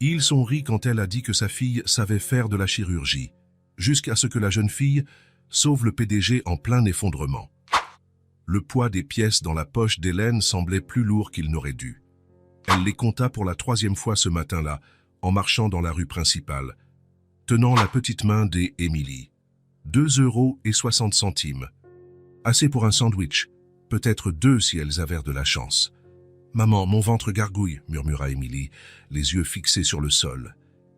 Ils ont ri quand elle a dit que sa fille savait faire de la chirurgie, jusqu'à ce que la jeune fille sauve le PDG en plein effondrement. Le poids des pièces dans la poche d'Hélène semblait plus lourd qu'il n'aurait dû. Elle les compta pour la 3e fois ce matin-là, en marchant dans la rue principale, tenant la petite main d'Émilie. 2,60 €. Assez pour un sandwich, peut-être 2 si elles avaient de la chance. « Maman, mon ventre gargouille », murmura Émilie, les yeux fixés sur le sol.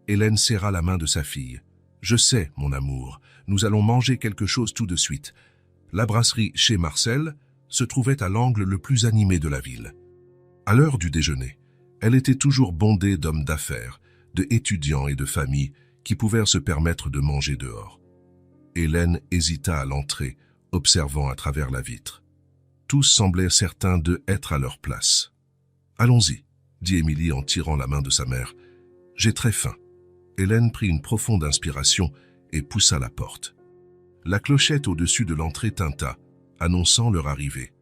Hélène serra la main de sa fille. « Je sais, mon amour, nous allons manger quelque chose tout de suite. » La brasserie chez Marcel se trouvait à l'angle le plus animé de la ville. À l'heure du déjeuner, elle était toujours bondée d'hommes d'affaires, d'étudiants et de familles qui pouvaient se permettre de manger dehors. Hélène hésita à l'entrée, observant à travers la vitre. Tous semblaient certains d'être à leur place. « Allons-y », dit Émilie en tirant la main de sa mère. « J'ai très faim. » Hélène prit une profonde inspiration et poussa la porte. La clochette au-dessus de l'entrée tinta, annonçant leur arrivée.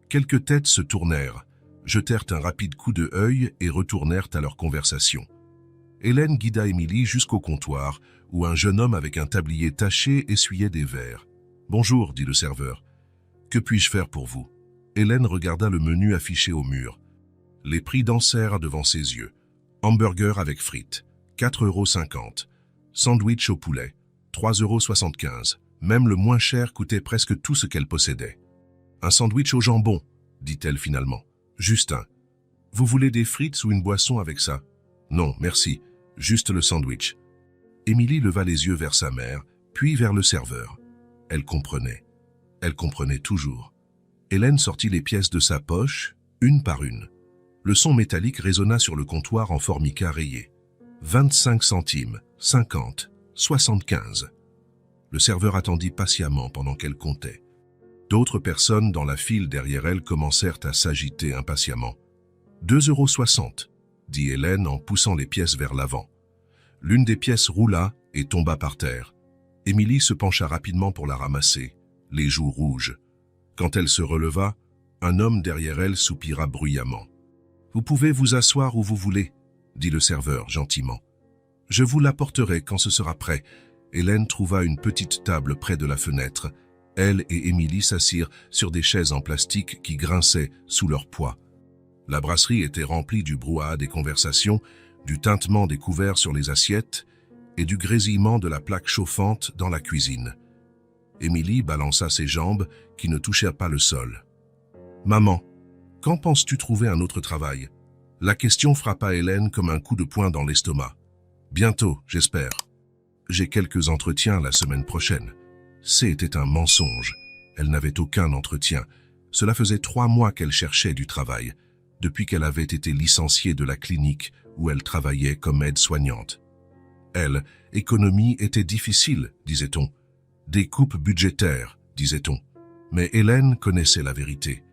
Quelques têtes se tournèrent, jetèrent un rapide coup d'œil et retournèrent à leur conversation. Hélène guida Émilie jusqu'au comptoir, où un jeune homme avec un tablier taché essuyait des verres. « Bonjour », dit le serveur. « Que puis-je faire pour vous ?» Hélène regarda le menu affiché au mur. Les prix dansèrent devant ses yeux. Hamburger avec frites, 4,50 €. Sandwich au poulet, 3,75 €. Même le moins cher coûtait presque tout ce qu'elle possédait. « Un sandwich au jambon », dit-elle finalement. « Juste un. Vous voulez des frites ou une boisson avec ça ?»« Non, merci. Juste le sandwich. » Émilie leva les yeux vers sa mère, puis vers le serveur. Elle comprenait. Elle comprenait toujours. Hélène sortit les pièces de sa poche, une par une. Le son métallique résonna sur le comptoir en formica rayé. 25 centimes, 50, 75. Le serveur attendit patiemment pendant qu'elle comptait. D'autres personnes dans la file derrière elle commencèrent à s'agiter impatiemment. « 2,60 €, dit Hélène en poussant les pièces vers l'avant. L'une des pièces roula et tomba par terre. Émilie se pencha rapidement pour la ramasser, les joues rouges. Quand elle se releva, un homme derrière elle soupira bruyamment. « Vous pouvez vous asseoir où vous voulez, » dit le serveur gentiment. « Je vous l'apporterai quand ce sera prêt. » Hélène trouva une petite table près de la fenêtre. Elle et Émilie s'assirent sur des chaises en plastique qui grinçaient sous leur poids. La brasserie était remplie du brouhaha des conversations, du tintement des couverts sur les assiettes et du grésillement de la plaque chauffante dans la cuisine. Émilie balança ses jambes qui ne touchèrent pas le sol. « Maman, quand penses-tu trouver un autre travail ?» La question frappa Hélène comme un coup de poing dans l'estomac. « Bientôt, j'espère. J'ai quelques entretiens la semaine prochaine. » C'était un mensonge. Elle n'avait aucun entretien. Cela faisait 3 mois qu'elle cherchait du travail, depuis qu'elle avait été licenciée de la clinique où elle travaillait comme aide-soignante. Elle, économie était difficile, disait-on. Des coupes budgétaires, disait-on. Mais Hélène connaissait la vérité.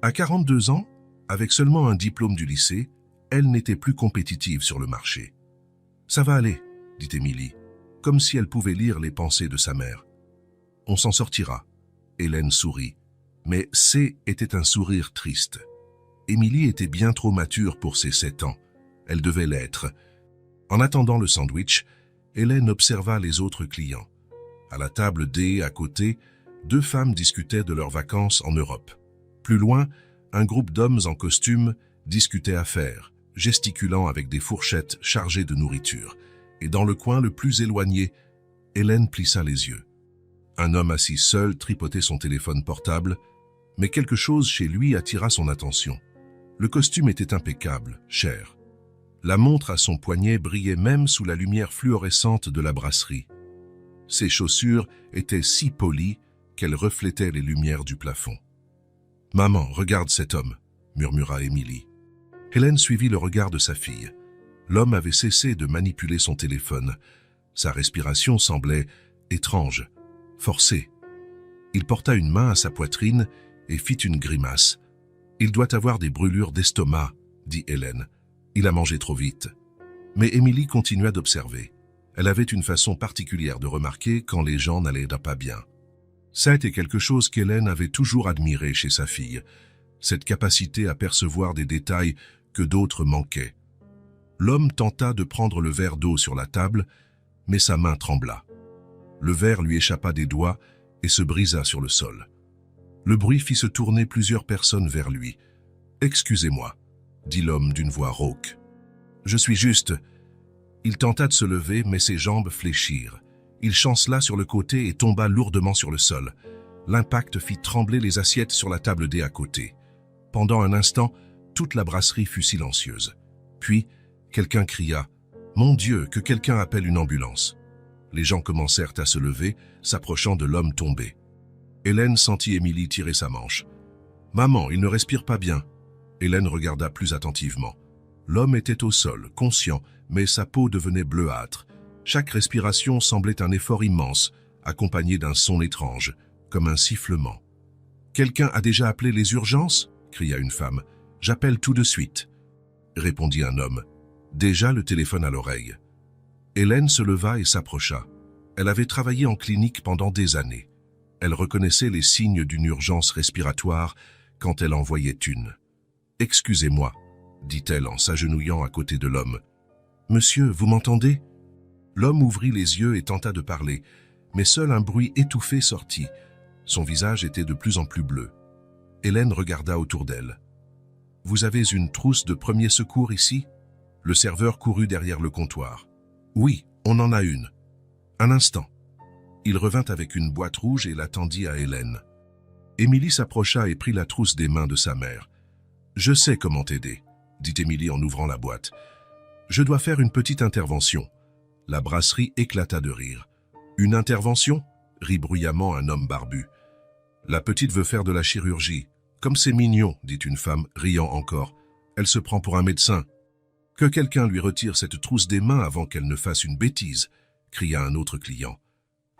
À 42 ans, avec seulement un diplôme du lycée, elle n'était plus compétitive sur le marché. « Ça va aller », dit Émilie, comme si elle pouvait lire les pensées de sa mère. « On s'en sortira. » Hélène sourit. Mais C était un sourire triste. Émilie était bien trop mature pour ses 7 ans. Elle devait l'être. En attendant le sandwich, Hélène observa les autres clients. À la table D, à côté, 2 femmes discutaient de leurs vacances en Europe. Plus loin, un groupe d'hommes en costume discutait affaires, gesticulant avec des fourchettes chargées de nourriture. Et dans le coin le plus éloigné, Hélène plissa les yeux. Un homme assis seul tripotait son téléphone portable, mais quelque chose chez lui attira son attention. Le costume était impeccable, cher. La montre à son poignet brillait même sous la lumière fluorescente de la brasserie. Ses chaussures étaient si polies qu'elles reflétaient les lumières du plafond. « Maman, regarde cet homme », murmura Émilie. Hélène suivit le regard de sa fille. L'homme avait cessé de manipuler son téléphone. Sa respiration semblait étrange, forcée. Il porta une main à sa poitrine et fit une grimace. « Il doit avoir des brûlures d'estomac », dit Hélène. « Il a mangé trop vite. » Mais Émilie continua d'observer. Elle avait une façon particulière de remarquer quand les gens n'allaient pas bien. Ça était quelque chose qu'Hélène avait toujours admiré chez sa fille, cette capacité à percevoir des détails que d'autres manquaient. L'homme tenta de prendre le verre d'eau sur la table, mais sa main trembla. Le verre lui échappa des doigts et se brisa sur le sol. Le bruit fit se tourner plusieurs personnes vers lui. « Excusez-moi », dit l'homme d'une voix rauque. « Je suis juste. » Il tenta de se lever, mais ses jambes fléchirent. Il chancela sur le côté et tomba lourdement sur le sol. L'impact fit trembler les assiettes sur la table D à côté. Pendant un instant, toute la brasserie fut silencieuse. Puis, quelqu'un cria « Mon Dieu, que quelqu'un appelle une ambulance !» Les gens commencèrent à se lever, s'approchant de l'homme tombé. Hélène sentit Émilie tirer sa manche. « Maman, il ne respire pas bien. » Hélène regarda plus attentivement. L'homme était au sol, conscient, mais sa peau devenait bleuâtre. Chaque respiration semblait un effort immense, accompagné d'un son étrange, comme un sifflement. « Quelqu'un a déjà appelé les urgences ?» cria une femme. « J'appelle tout de suite », répondit un homme, déjà le téléphone à l'oreille. Hélène se leva et s'approcha. Elle avait travaillé en clinique pendant des années. Elle reconnaissait les signes d'une urgence respiratoire quand elle en voyait une. « Excusez-moi », dit-elle en s'agenouillant à côté de l'homme. « Monsieur, vous m'entendez ?» L'homme ouvrit les yeux et tenta de parler, mais seul un bruit étouffé sortit. Son visage était de plus en plus bleu. Hélène regarda autour d'elle. « Vous avez une trousse de premier secours ici ?» Le serveur courut derrière le comptoir. « Oui, on en a une. » Un instant. Il revint avec une boîte rouge et la tendit à Hélène. Émilie s'approcha et prit la trousse des mains de sa mère. « Je sais comment t'aider, » dit Émilie en ouvrant la boîte. « Je dois faire une petite intervention. » La brasserie éclata de rire. « Une intervention ?» rit bruyamment un homme barbu. « La petite veut faire de la chirurgie. Comme c'est mignon, dit une femme, riant encore. Elle se prend pour un médecin. Que quelqu'un lui retire cette trousse des mains avant qu'elle ne fasse une bêtise, cria un autre client.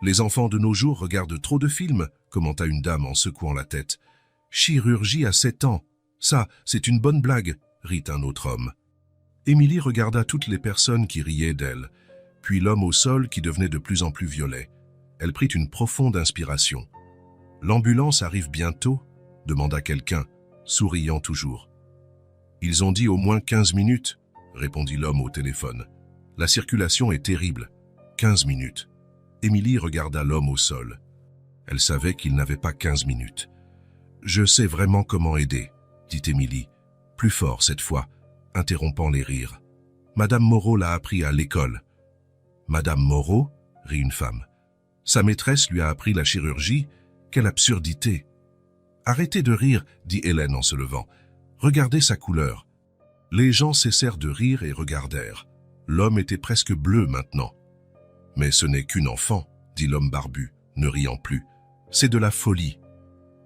Les enfants de nos jours regardent trop de films, commenta une dame en secouant la tête. Chirurgie à 7 ans. Ça, c'est une bonne blague, rit un autre homme. Émilie regarda toutes les personnes qui riaient d'elle, puis l'homme au sol qui devenait de plus en plus violet. Elle prit une profonde inspiration. « L'ambulance arrive bientôt ?» demanda quelqu'un, souriant toujours. « Ils ont dit au moins 15 minutes, » répondit l'homme au téléphone. « La circulation est terrible. 15 minutes. » Émilie regarda l'homme au sol. Elle savait qu'il n'avait pas 15 minutes. « Je sais vraiment comment aider, » dit Émilie, plus fort cette fois, interrompant les rires. « Madame Moreau l'a appris à l'école. »« Madame Moreau ?» rit une femme. « Sa maîtresse lui a appris la chirurgie. Quelle absurdité !»« Arrêtez de rire, » dit Hélène en se levant. « Regardez sa couleur. » Les gens cessèrent de rire et regardèrent. L'homme était presque bleu maintenant. « Mais ce n'est qu'une enfant, » dit l'homme barbu, ne riant plus. « C'est de la folie. »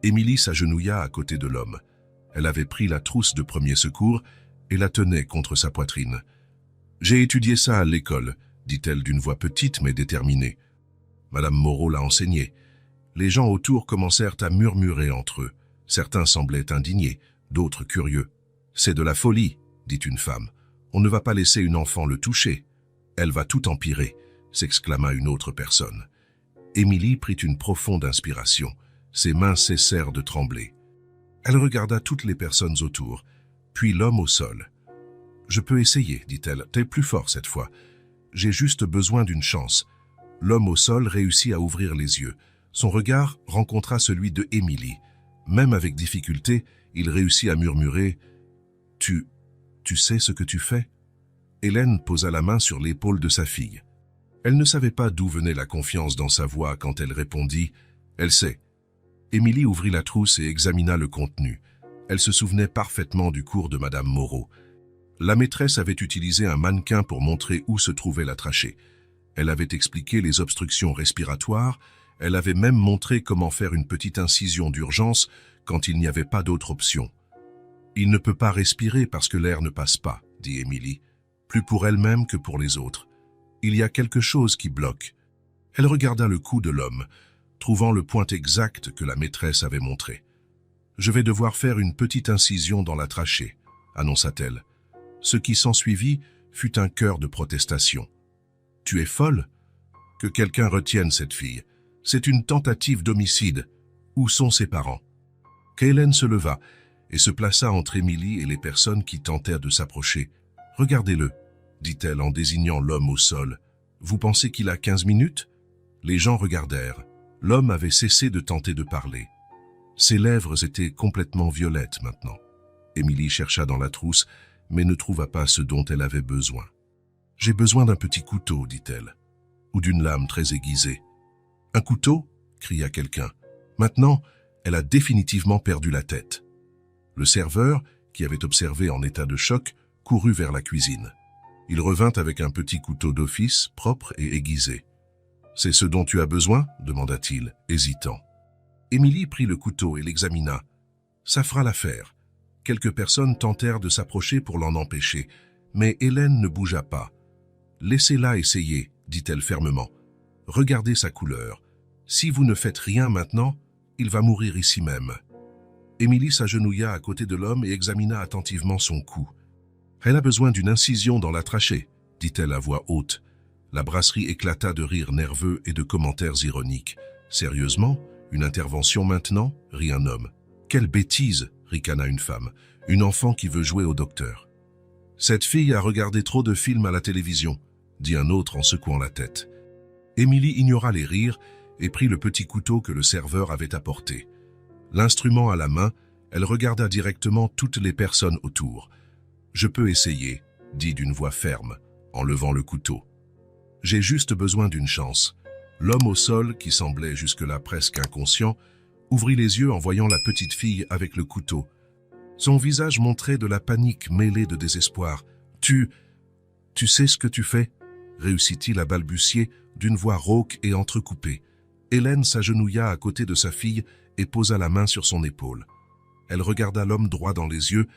Émilie s'agenouilla à côté de l'homme. Elle avait pris la trousse de premier secours et la tenait contre sa poitrine. « J'ai étudié ça à l'école, » dit-elle d'une voix petite mais déterminée. Madame Moreau l'a enseigné. Les gens autour commencèrent à murmurer entre eux. Certains semblaient indignés, d'autres curieux. « C'est de la folie, » dit une femme. « On ne va pas laisser une enfant le toucher. Elle va tout empirer, » s'exclama une autre personne. Émilie prit une profonde inspiration. Ses mains cessèrent de trembler. Elle regarda toutes les personnes autour, puis l'homme au sol. « Je peux essayer, dit-elle. T'es plus fort cette fois. J'ai juste besoin d'une chance. » L'homme au sol réussit à ouvrir les yeux. Son regard rencontra celui de Émilie. Même avec difficulté, il réussit à murmurer « Tu sais ce que tu fais ?» Hélène posa la main sur l'épaule de sa fille. Elle ne savait pas d'où venait la confiance dans sa voix quand elle répondit « Elle sait ». Émilie ouvrit la trousse et examina le contenu. Elle se souvenait parfaitement du cours de Madame Moreau. La maîtresse avait utilisé un mannequin pour montrer où se trouvait la trachée. Elle avait expliqué les obstructions respiratoires. Elle avait même montré comment faire une petite incision d'urgence quand il n'y avait pas d'autre option. « Il ne peut pas respirer parce que l'air ne passe pas, » dit Émilie, plus pour elle-même que pour les autres. « Il y a quelque chose qui bloque. » Elle regarda le cou de l'homme, trouvant le point exact que la maîtresse avait montré. « Je vais devoir faire une petite incision dans la trachée, » annonça-t-elle. Ce qui s'ensuivit fut un chœur de protestation. « Tu es folle ? Que quelqu'un retienne cette fille. C'est une tentative d'homicide. Où sont ses parents ?» Hélène se leva et se plaça entre Émilie et les personnes qui tentèrent de s'approcher. « Regardez-le, » dit-elle en désignant l'homme au sol. « Vous pensez qu'il a 15 minutes ?» Les gens regardèrent. L'homme avait cessé de tenter de parler. Ses lèvres étaient complètement violettes maintenant. Émilie chercha dans la trousse, mais ne trouva pas ce dont elle avait besoin. « J'ai besoin d'un petit couteau, dit-elle, ou d'une lame très aiguisée. »« Un couteau ?» cria quelqu'un. Maintenant, elle a définitivement perdu la tête. Le serveur, qui avait observé en état de choc, courut vers la cuisine. Il revint avec un petit couteau d'office, propre et aiguisé. « C'est ce dont tu as besoin ?» demanda-t-il, hésitant. Émilie prit le couteau et l'examina. « Ça fera l'affaire. » Quelques personnes tentèrent de s'approcher pour l'en empêcher, mais Hélène ne bougea pas. « Laissez-la essayer, » dit-elle fermement. « Regardez sa couleur. Si vous ne faites rien maintenant, il va mourir ici même. » Émilie s'agenouilla à côté de l'homme et examina attentivement son cou. « Elle a besoin d'une incision dans la trachée, » dit-elle à voix haute. La brasserie éclata de rires nerveux et de commentaires ironiques. « Sérieusement, une intervention maintenant ?» rit un homme. « Quelle bêtise !» ricana une femme. « Une enfant qui veut jouer au docteur. »« Cette fille a regardé trop de films à la télévision » dit un autre en secouant la tête. Émilie ignora les rires et prit le petit couteau que le serveur avait apporté. L'instrument à la main, elle regarda directement toutes les personnes autour. « Je peux essayer » dit d'une voix ferme, en levant le couteau. « J'ai juste besoin d'une chance. » L'homme au sol, qui semblait jusque-là presque inconscient, ouvrit les yeux en voyant la petite fille avec le couteau. Son visage montrait de la panique mêlée de désespoir. « Tu sais ce que tu fais ?» réussit-il à balbutier d'une voix rauque et entrecoupée. Hélène s'agenouilla à côté de sa fille et posa la main sur son épaule. Elle regarda l'homme droit dans les yeux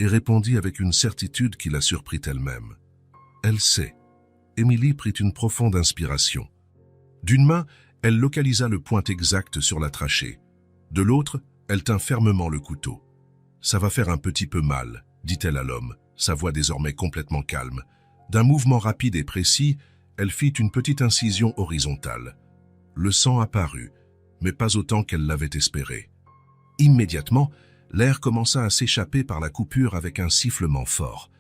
et répondit avec une certitude qui la surprit elle-même. « Elle sait. » Émilie prit une profonde inspiration. D'une main, elle localisa le point exact sur la trachée. De l'autre, elle tint fermement le couteau. « Ça va faire un petit peu mal, » dit-elle à l'homme, sa voix désormais complètement calme. D'un mouvement rapide et précis, elle fit une petite incision horizontale. Le sang apparut, mais pas autant qu'elle l'avait espéré. Immédiatement, l'air commença à s'échapper par la coupure avec un sifflement fort.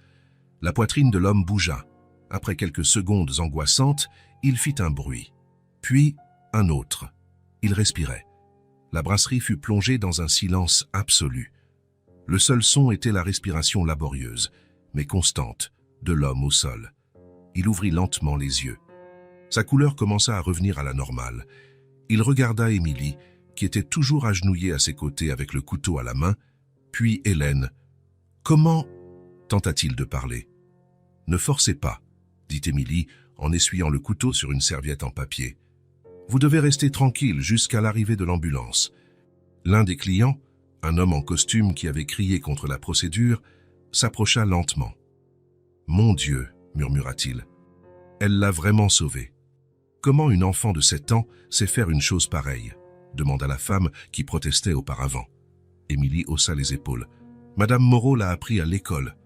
La poitrine de l'homme bougea. Après quelques secondes angoissantes, il fit un bruit. Puis, un autre. Il respirait. La brasserie fut plongée dans un silence absolu. Le seul son était la respiration laborieuse, mais constante, de l'homme au sol. Il ouvrit lentement les yeux. Sa couleur commença à revenir à la normale. Il regarda Émilie, qui était toujours agenouillée à ses côtés avec le couteau à la main, puis Hélène. « Comment ?» tenta-t-il de parler. « Ne forcez pas, » dit Émilie en essuyant le couteau sur une serviette en papier. « Vous devez rester tranquille jusqu'à l'arrivée de l'ambulance. » L'un des clients, un homme en costume qui avait crié contre la procédure, s'approcha lentement. « Mon Dieu !» murmura-t-il. « Elle l'a vraiment sauvée. » « Comment une enfant de 7 ans sait faire une chose pareille ?» demanda la femme qui protestait auparavant. Émilie haussa les épaules. « Madame Moreau l'a appris à l'école.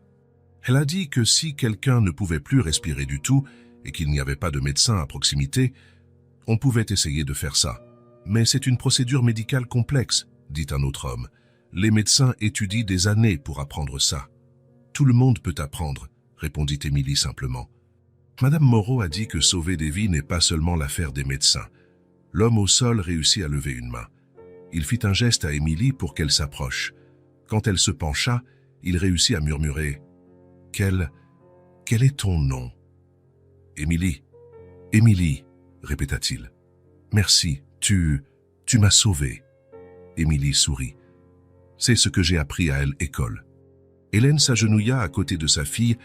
Elle a dit que si quelqu'un ne pouvait plus respirer du tout et qu'il n'y avait pas de médecin à proximité, on pouvait essayer de faire ça. Mais c'est une procédure médicale complexe, dit un autre homme. Les médecins étudient des années pour apprendre ça. Tout le monde peut apprendre, répondit Émilie simplement. Madame Moreau a dit que sauver des vies n'est pas seulement l'affaire des médecins. L'homme au sol réussit à lever une main. Il fit un geste à Émilie pour qu'elle s'approche. Quand elle se pencha, il réussit à murmurer « Quel est ton nom ?»« Émilie. »« Émilie, » répéta-t-il. « Merci, tu m'as sauvée. » Émilie sourit. « C'est ce que j'ai appris à l'école. » Hélène s'agenouilla à côté de sa fille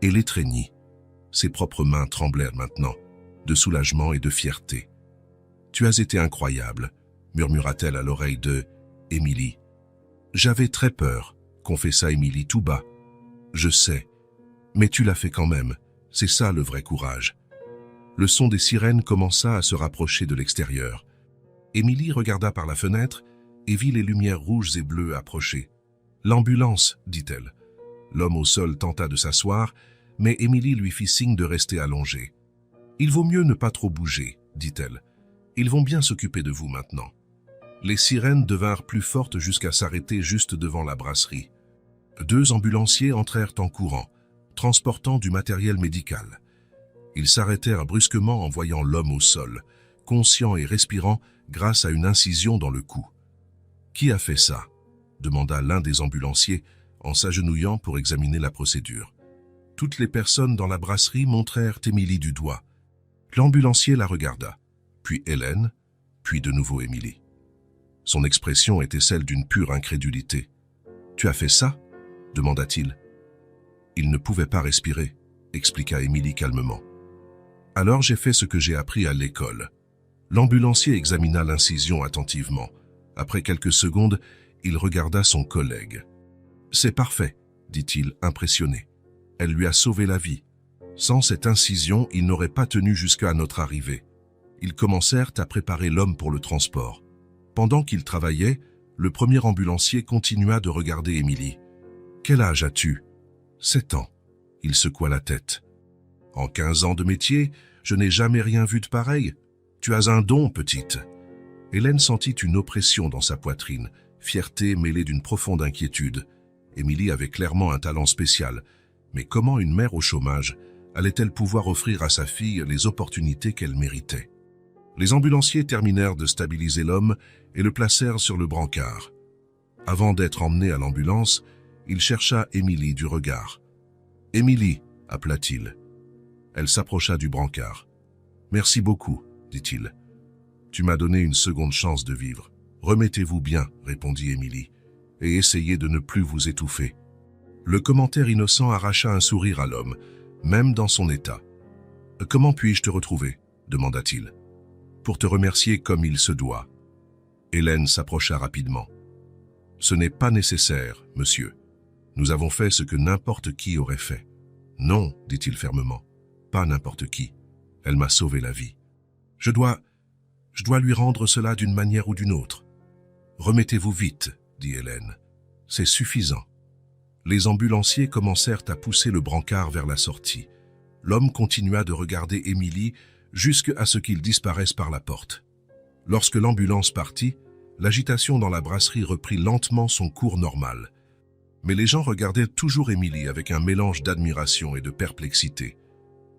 et l'étreignit. Ses propres mains tremblèrent maintenant, de soulagement et de fierté. « Tu as été incroyable, » murmura-t-elle à l'oreille de Émilie. « J'avais très peur, » confessa Émilie tout bas. « Je sais, mais tu l'as fait quand même, c'est ça le vrai courage. » Le son des sirènes commença à se rapprocher de l'extérieur. Émilie regarda par la fenêtre et vit les lumières rouges et bleues approcher. « L'ambulance, » dit-elle. L'homme au sol tenta de s'asseoir, mais Émilie lui fit signe de rester allongée. « Il vaut mieux ne pas trop bouger, » dit-elle. « Ils vont bien s'occuper de vous maintenant. » Les sirènes devinrent plus fortes jusqu'à s'arrêter juste devant la brasserie. 2 ambulanciers entrèrent en courant. transportant du matériel médical. Ils s'arrêtèrent brusquement en voyant l'homme au sol, conscient et respirant grâce à une incision dans le cou. « Qui a fait ça ?» demanda l'un des ambulanciers en s'agenouillant pour examiner la procédure. Toutes les personnes dans la brasserie montrèrent Émilie du doigt. L'ambulancier la regarda, puis Hélène, puis de nouveau Émilie. Son expression était celle d'une pure incrédulité. « Tu as fait ça ?» demanda-t-il. « Il ne pouvait pas respirer », expliqua Émilie calmement. « Alors j'ai fait ce que j'ai appris à l'école. » L'ambulancier examina l'incision attentivement. Après quelques secondes, il regarda son collègue. « C'est parfait, » dit-il, impressionné. « Elle lui a sauvé la vie. Sans cette incision, il n'aurait pas tenu jusqu'à notre arrivée. » Ils commencèrent à préparer l'homme pour le transport. Pendant qu'ils travaillaient, le premier ambulancier continua de regarder Émilie. « Quel âge as-tu » ? « 7 ans. » Il secoua la tête. « En 15 ans de métier, je n'ai jamais rien vu de pareil. Tu as un don, petite. » Hélène sentit une oppression dans sa poitrine, fierté mêlée d'une profonde inquiétude. Émilie avait clairement un talent spécial, mais comment une mère au chômage allait-elle pouvoir offrir à sa fille les opportunités qu'elle méritait? Les ambulanciers terminèrent de stabiliser l'homme et le placèrent sur le brancard. Avant d'être emmené à l'ambulance, il chercha Émilie du regard. « Émilie » appela-t-il. Elle s'approcha du brancard. « Merci beaucoup » dit-il. « Tu m'as donné une seconde chance de vivre. Remettez-vous bien » répondit Émilie, « et essayez de ne plus vous étouffer. » Le commentaire innocent arracha un sourire à l'homme, même dans son état. « Comment puis-je te retrouver » demanda-t-il. « Pour te remercier comme il se doit. » Hélène s'approcha rapidement. « Ce n'est pas nécessaire, monsieur. Nous avons fait ce que n'importe qui aurait fait. »« Non, » dit-il fermement, « pas n'importe qui. Elle m'a sauvé la vie. Je dois lui rendre cela d'une manière ou d'une autre. »« Remettez-vous vite, » dit Hélène. « C'est suffisant. » Les ambulanciers commencèrent à pousser le brancard vers la sortie. L'homme continua de regarder Émilie jusqu'à ce qu'il disparaisse par la porte. Lorsque l'ambulance partit, l'agitation dans la brasserie reprit lentement son cours normal. Mais les gens regardaient toujours Émilie avec un mélange d'admiration et de perplexité.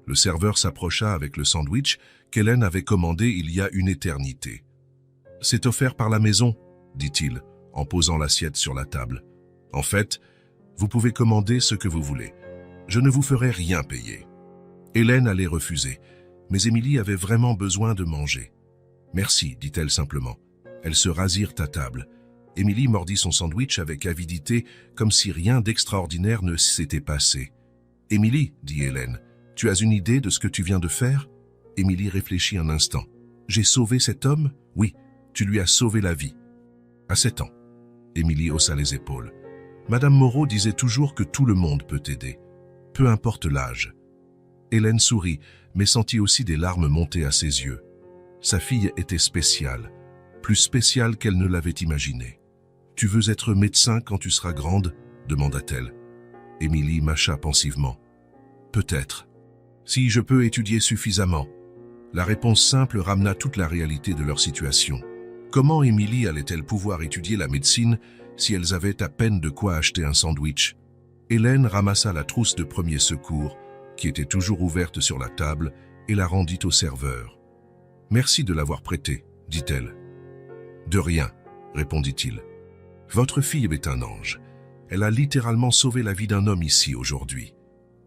Le serveur s'approcha avec le sandwich qu'Hélène avait commandé il y a une éternité. « C'est offert par la maison, » dit-il, en posant l'assiette sur la table. « En fait, vous pouvez commander ce que vous voulez. Je ne vous ferai rien payer. » Hélène allait refuser, mais Émilie avait vraiment besoin de manger. « Merci, » dit-elle simplement. Elles se rasirent à table. Émilie mordit son sandwich avec avidité, comme si rien d'extraordinaire ne s'était passé. « Émilie, » dit Hélène, « tu as une idée de ce que tu viens de faire ?» Émilie réfléchit un instant. « J'ai sauvé cet homme ? Oui, tu lui as sauvé la vie. » « À 7 ans. » Émilie haussa les épaules. « Madame Moreau disait toujours que tout le monde peut aider, peu importe l'âge. » Hélène sourit, mais sentit aussi des larmes monter à ses yeux. Sa fille était spéciale, plus spéciale qu'elle ne l'avait imaginé. « Tu veux être médecin quand tu seras grande ?» demanda-t-elle. Émilie mâcha pensivement. « Peut-être. Si je peux étudier suffisamment. » La réponse simple ramena toute la réalité de leur situation. Comment Émilie allait-elle pouvoir étudier la médecine si elles avaient à peine de quoi acheter un sandwich? Hélène ramassa la trousse de premier secours, qui était toujours ouverte sur la table, et la rendit au serveur. « Merci de l'avoir prêtée, » dit-elle. « De rien, » répondit-il. « Votre fille est un ange. Elle a littéralement sauvé la vie d'un homme ici aujourd'hui. »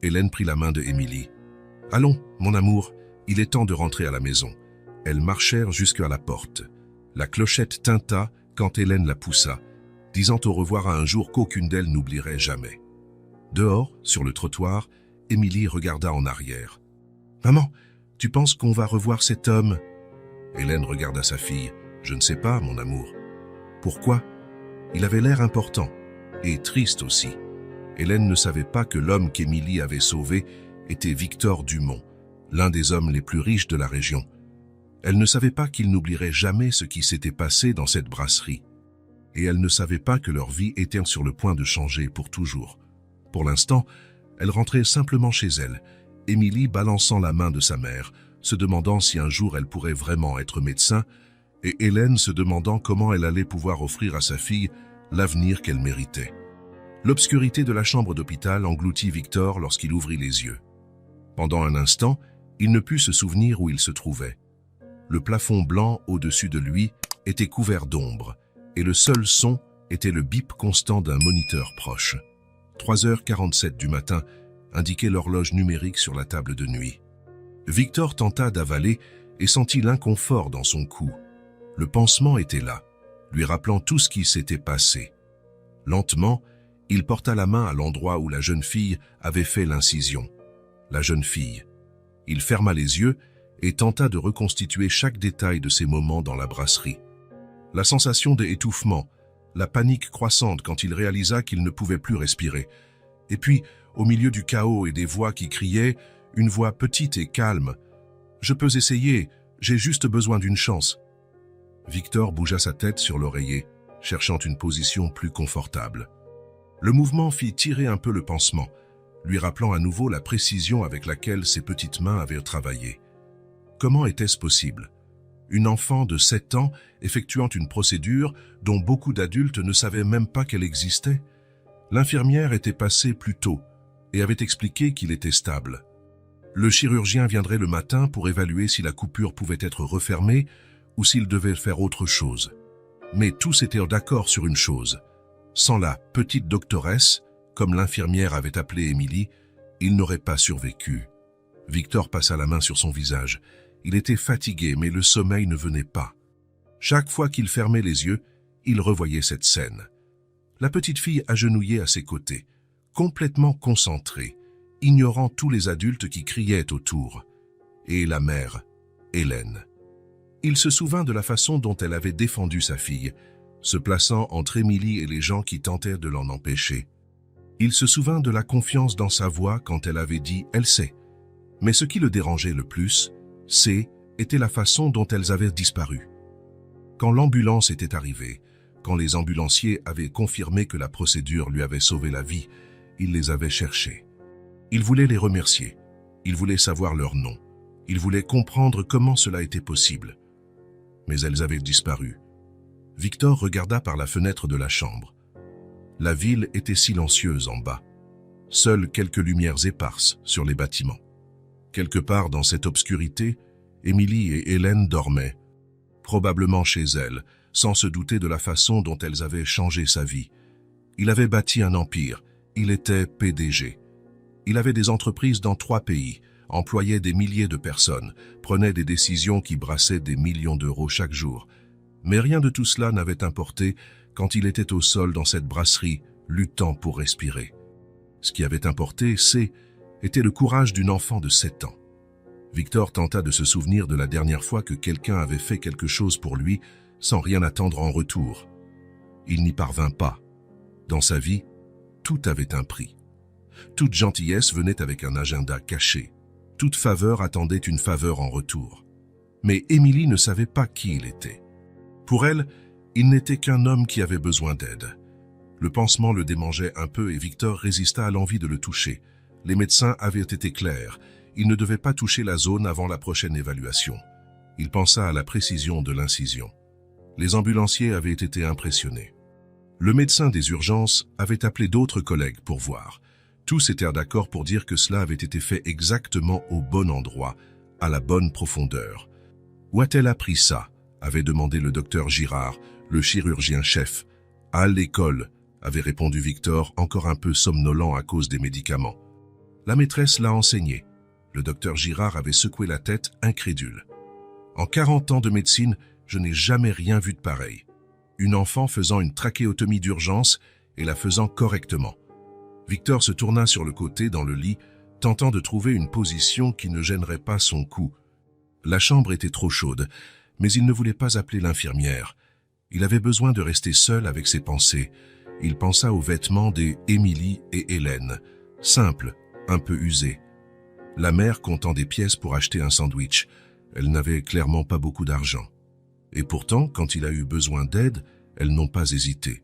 Hélène prit la main de Émilie. « Allons, mon amour, il est temps de rentrer à la maison. » Elles marchèrent jusqu'à la porte. La clochette tinta quand Hélène la poussa, disant au revoir à un jour qu'aucune d'elles n'oublierait jamais. Dehors, sur le trottoir, Émilie regarda en arrière. « Maman, tu penses qu'on va revoir cet homme ?» Hélène regarda sa fille. « Je ne sais pas, mon amour. »« Pourquoi ?» Il avait l'air important, et triste aussi. Hélène ne savait pas que l'homme qu'Émilie avait sauvé était Victor Dumont, l'un des hommes les plus riches de la région. Elle ne savait pas qu'il n'oublierait jamais ce qui s'était passé dans cette brasserie. Et elle ne savait pas que leur vie était sur le point de changer pour toujours. Pour l'instant, elle rentrait simplement chez elle, Émilie balançant la main de sa mère, se demandant si un jour elle pourrait vraiment être médecin, et Hélène se demandant comment elle allait pouvoir offrir à sa fille l'avenir qu'elle méritait. L'obscurité de la chambre d'hôpital engloutit Victor lorsqu'il ouvrit les yeux. Pendant un instant, il ne put se souvenir où il se trouvait. Le plafond blanc au-dessus de lui était couvert d'ombre, et le seul son était le bip constant d'un moniteur proche. 3h47 du matin indiquait l'horloge numérique sur la table de nuit. Victor tenta d'avaler et sentit l'inconfort dans son cou. Le pansement était là, lui rappelant tout ce qui s'était passé. Lentement, il porta la main à l'endroit où la jeune fille avait fait l'incision. La jeune fille. Il ferma les yeux et tenta de reconstituer chaque détail de ces moments dans la brasserie. La sensation d'étouffement, la panique croissante quand il réalisa qu'il ne pouvait plus respirer. Et puis, au milieu du chaos et des voix qui criaient, une voix petite et calme. « Je peux essayer, j'ai juste besoin d'une chance. » Victor bougea sa tête sur l'oreiller, cherchant une position plus confortable. Le mouvement fit tirer un peu le pansement, lui rappelant à nouveau la précision avec laquelle ses petites mains avaient travaillé. Comment était-ce possible? Une enfant de 7 ans effectuant une procédure dont beaucoup d'adultes ne savaient même pas qu'elle existait? L'infirmière était passée plus tôt et avait expliqué qu'il était stable. Le chirurgien viendrait le matin pour évaluer si la coupure pouvait être refermée ou s'il devait faire autre chose. Mais tous étaient d'accord sur une chose. Sans la petite doctoresse, comme l'infirmière avait appelé Émilie, il n'aurait pas survécu. Victor passa la main sur son visage. Il était fatigué, mais le sommeil ne venait pas. Chaque fois qu'il fermait les yeux, il revoyait cette scène. La petite fille agenouillée à ses côtés, complètement concentrée, ignorant tous les adultes qui criaient autour. Et la mère, Hélène. Il se souvint de la façon dont elle avait défendu sa fille, se plaçant entre Émilie et les gens qui tentaient de l'en empêcher. Il se souvint de la confiance dans sa voix quand elle avait dit « elle sait ». Mais ce qui le dérangeait le plus, était la façon dont elles avaient disparu. Quand l'ambulance était arrivée, quand les ambulanciers avaient confirmé que la procédure lui avait sauvé la vie, il les avait cherchées. Il voulait les remercier, il voulait savoir leur nom, il voulait comprendre comment cela était possible. Mais elles avaient disparu. Victor regarda par la fenêtre de la chambre. La ville était silencieuse en bas. Seules quelques lumières éparses sur les bâtiments. Quelque part dans cette obscurité, Émilie et Hélène dormaient, probablement chez elles, sans se douter de la façon dont elles avaient changé sa vie. Il avait bâti un empire, il était PDG. Il avait des entreprises dans 3 pays, employait des milliers de personnes, prenait des décisions qui brassaient des millions d'euros chaque jour. Mais rien de tout cela n'avait importé quand il était au sol dans cette brasserie, luttant pour respirer. Ce qui avait importé, était le courage d'une enfant de 7 ans. Victor tenta de se souvenir de la dernière fois que quelqu'un avait fait quelque chose pour lui sans rien attendre en retour. Il n'y parvint pas. Dans sa vie, tout avait un prix. Toute gentillesse venait avec un agenda caché. Toute faveur attendait une faveur en retour. Mais Émilie ne savait pas qui il était. Pour elle, il n'était qu'un homme qui avait besoin d'aide. Le pansement le démangeait un peu et Victor résista à l'envie de le toucher. Les médecins avaient été clairs. Il ne devait pas toucher la zone avant la prochaine évaluation. Il pensa à la précision de l'incision. Les ambulanciers avaient été impressionnés. Le médecin des urgences avait appelé d'autres collègues pour voir. Tous étaient d'accord pour dire que cela avait été fait exactement au bon endroit, à la bonne profondeur. « Où a-t-elle appris ça ?» avait demandé le docteur Girard, le chirurgien-chef. « À l'école », avait répondu Victor, encore un peu somnolent à cause des médicaments. La maîtresse l'a enseigné. Le docteur Girard avait secoué la tête, incrédule. En 40 ans de médecine, je n'ai jamais rien vu de pareil. Une enfant faisant une trachéotomie d'urgence et la faisant correctement. Victor se tourna sur le côté dans le lit, tentant de trouver une position qui ne gênerait pas son cou. La chambre était trop chaude, mais il ne voulait pas appeler l'infirmière. Il avait besoin de rester seul avec ses pensées. Il pensa aux vêtements des Émilie et Hélène, simples, un peu usés. La mère comptant des pièces pour acheter un sandwich. Elle n'avait clairement pas beaucoup d'argent. Et pourtant, quand il a eu besoin d'aide, elles n'ont pas hésité.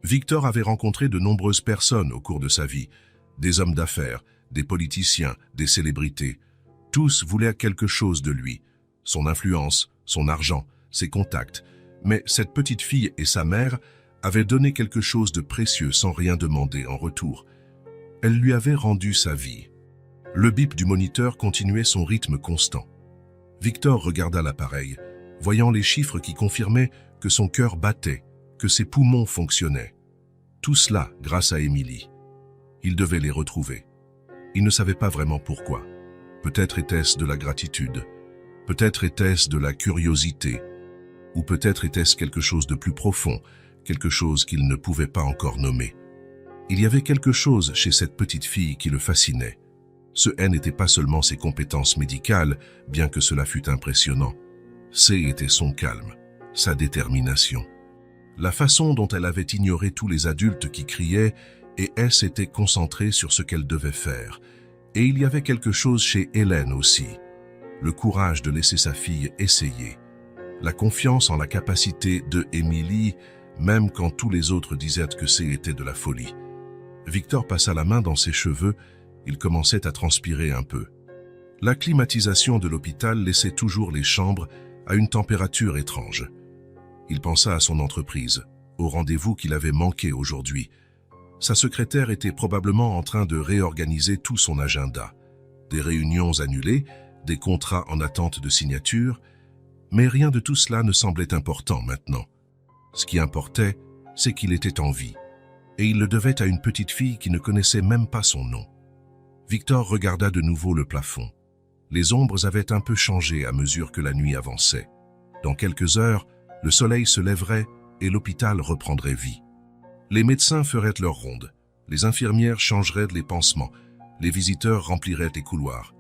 Victor avait rencontré de nombreuses personnes au cours de sa vie, des hommes d'affaires, des politiciens, des célébrités. Tous voulaient quelque chose de lui, son influence, son argent, ses contacts. Mais cette petite fille et sa mère avait donné quelque chose de précieux sans rien demander en retour. Elle lui avait rendu sa vie. Le bip du moniteur continuait son rythme constant. Victor regarda l'appareil, voyant les chiffres qui confirmaient que son cœur battait, que ses poumons fonctionnaient. Tout cela grâce à Émilie. Il devait les retrouver. Il ne savait pas vraiment pourquoi. Peut-être était-ce de la gratitude, peut-être était-ce de la curiosité, ou peut-être était-ce quelque chose de plus profond, quelque chose qu'il ne pouvait pas encore nommer. Il y avait quelque chose chez cette petite fille qui le fascinait. Ce n'était pas seulement ses compétences médicales, bien que cela fût impressionnant. Était son calme, sa détermination. La façon dont elle avait ignoré tous les adultes qui criaient et elle s'était concentrée sur ce qu'elle devait faire. Et il y avait quelque chose chez Hélène aussi. Le courage de laisser sa fille essayer. La confiance en la capacité de Émilie, même quand tous les autres disaient que c'était de la folie. Victor passa la main dans ses cheveux, il commençait à transpirer un peu. La climatisation de l'hôpital laissait toujours les chambres à une température étrange. Il pensa à son entreprise, au rendez-vous qu'il avait manqué aujourd'hui. Sa secrétaire était probablement en train de réorganiser tout son agenda. Des réunions annulées, des contrats en attente de signature, mais rien de tout cela ne semblait important maintenant. Ce qui importait, c'est qu'il était en vie, et il le devait à une petite fille qui ne connaissait même pas son nom. Victor regarda de nouveau le plafond. Les ombres avaient un peu changé à mesure que la nuit avançait. Dans quelques heures, le soleil se lèverait et l'hôpital reprendrait vie. Les médecins feraient leur ronde, les infirmières changeraient les pansements, les visiteurs rempliraient les couloirs.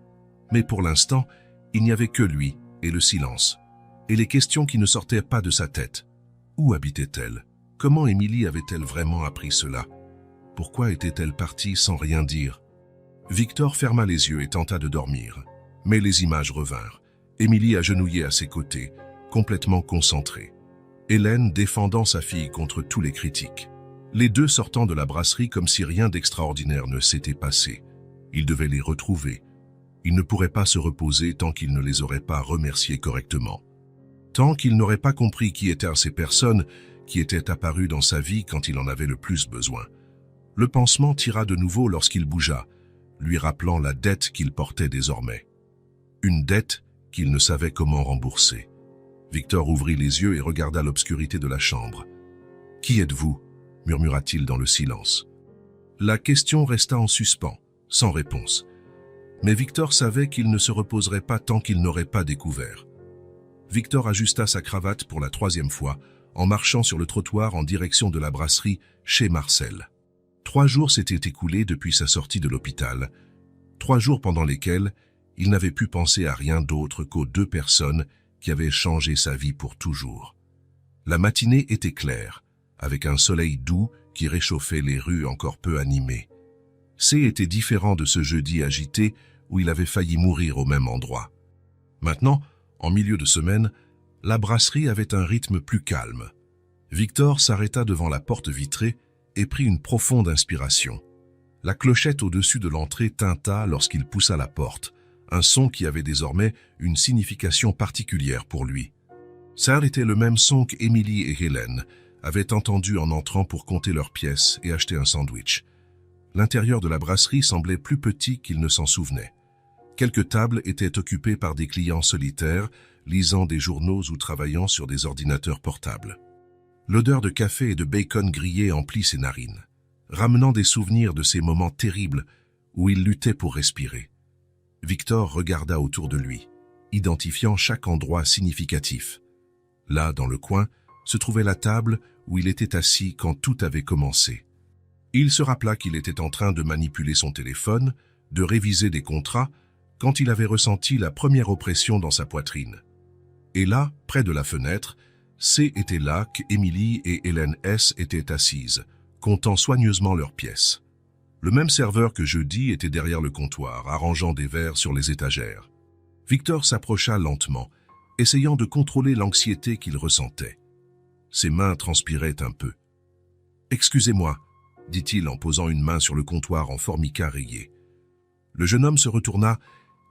Mais pour l'instant, il n'y avait que lui et le silence, et les questions qui ne sortaient pas de sa tête. Où habitait-elle? Comment Émilie avait-elle vraiment appris cela? Pourquoi était-elle partie sans rien dire? Victor ferma les yeux et tenta de dormir. Mais les images revinrent. Émilie agenouillée à ses côtés, complètement concentrée. Hélène défendant sa fille contre tous les critiques. Les deux sortant de la brasserie comme si rien d'extraordinaire ne s'était passé. Il devait les retrouver. Il ne pourrait pas se reposer tant qu'il ne les aurait pas remerciés correctement. Tant qu'il n'aurait pas compris qui étaient ces personnes qui étaient apparues dans sa vie quand il en avait le plus besoin. Le pansement tira de nouveau lorsqu'il bougea, lui rappelant la dette qu'il portait désormais. Une dette qu'il ne savait comment rembourser. Victor ouvrit les yeux et regarda l'obscurité de la chambre. « Qui êtes-vous » murmura-t-il dans le silence. La question resta en suspens, sans réponse. Mais Victor savait qu'il ne se reposerait pas tant qu'il n'aurait pas découvert. Victor ajusta sa cravate pour la 3e fois, en marchant sur le trottoir en direction de la brasserie chez Marcel. 3 jours s'étaient écoulés depuis sa sortie de l'hôpital, 3 jours pendant lesquels il n'avait pu penser à rien d'autre qu'aux 2 personnes qui avaient changé sa vie pour toujours. La matinée était claire, avec un soleil doux qui réchauffait les rues encore peu animées. Était différent de ce jeudi agité où il avait failli mourir au même endroit. Maintenant, en milieu de semaine, la brasserie avait un rythme plus calme. Victor s'arrêta devant la porte vitrée et prit une profonde inspiration. La clochette au-dessus de l'entrée tinta lorsqu'il poussa la porte, un son qui avait désormais une signification particulière pour lui. Ça était le même son qu'Émilie et Hélène avaient entendu en entrant pour compter leurs pièces et acheter un sandwich. L'intérieur de la brasserie semblait plus petit qu'ils ne s'en souvenaient. Quelques tables étaient occupées par des clients solitaires, lisant des journaux ou travaillant sur des ordinateurs portables. L'odeur de café et de bacon grillé emplit ses narines, ramenant des souvenirs de ces moments terribles où il luttait pour respirer. Victor regarda autour de lui, identifiant chaque endroit significatif. Là, dans le coin, se trouvait la table où il était assis quand tout avait commencé. Il se rappela qu'il était en train de manipuler son téléphone, de réviser des contrats, quand il avait ressenti la première oppression dans sa poitrine. Et là, près de la fenêtre, était là qu'Émilie et Hélène S. étaient assises, comptant soigneusement leurs pièces. Le même serveur que jeudi était derrière le comptoir, arrangeant des verres sur les étagères. Victor s'approcha lentement, essayant de contrôler l'anxiété qu'il ressentait. Ses mains transpiraient un peu. « Excusez-moi » dit-il en posant une main sur le comptoir en formica rayé. Le jeune homme se retourna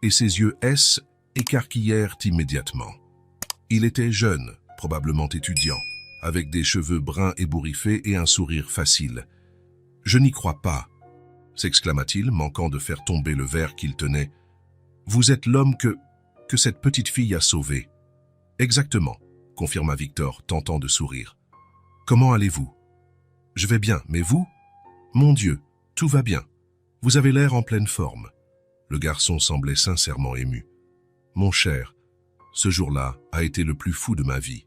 et ses yeux écarquillèrent immédiatement. Il était jeune, probablement étudiant, avec des cheveux bruns ébouriffés et un sourire facile. « Je n'y crois pas !» s'exclama-t-il, manquant de faire tomber le verre qu'il tenait. « Vous êtes l'homme que cette petite fille a sauvé. »« Exactement, » confirma Victor, tentant de sourire. « Comment allez-vous ?»« Je vais bien, mais vous ?»« Mon Dieu, tout va bien. Vous avez l'air en pleine forme. » Le garçon semblait sincèrement ému. « Mon cher, ce jour-là a été le plus fou de ma vie.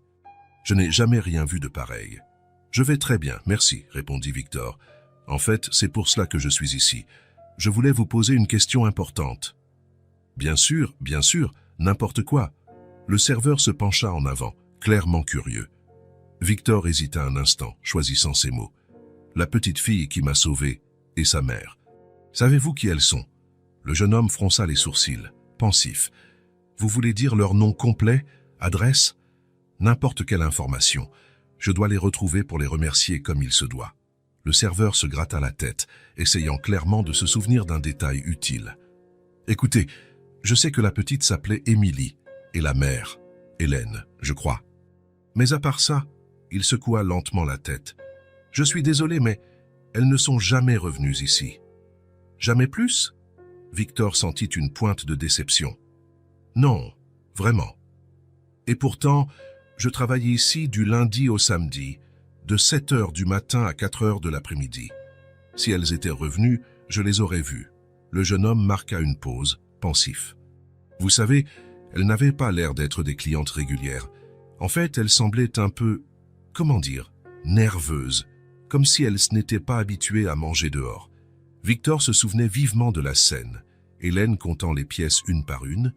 Je n'ai jamais rien vu de pareil. »« Je vais très bien, merci, » répondit Victor. « En fait, c'est pour cela que je suis ici. Je voulais vous poser une question importante. »« Bien sûr, n'importe quoi. » Le serveur se pencha en avant, clairement curieux. Victor hésita un instant, choisissant ses mots. « La petite fille qui m'a sauvé et sa mère. Savez-vous qui elles sont ?» Le jeune homme fronça les sourcils, pensif. « Vous voulez dire leur nom complet, adresse ? N'importe quelle information. Je dois les retrouver pour les remercier comme il se doit. » Le serveur se gratta la tête, essayant clairement de se souvenir d'un détail utile. « Écoutez, je sais que la petite s'appelait Émilie, et la mère, Hélène, je crois. Mais à part ça, il secoua lentement la tête. Je suis désolé, mais elles ne sont jamais revenues ici. »« Jamais plus ?» Victor sentit une pointe de déception. « Non, vraiment. Et pourtant, je travaillais ici du lundi au samedi, de 7 heures du matin à 4 heures de l'après-midi. Si elles étaient revenues, je les aurais vues. » Le jeune homme marqua une pause, pensif. « Vous savez, elles n'avaient pas l'air d'être des clientes régulières. En fait, elles semblaient un peu, comment dire, nerveuses, comme si elles n'étaient pas habituées à manger dehors. » Victor se souvenait vivement de la scène, Hélène comptant les pièces une par une,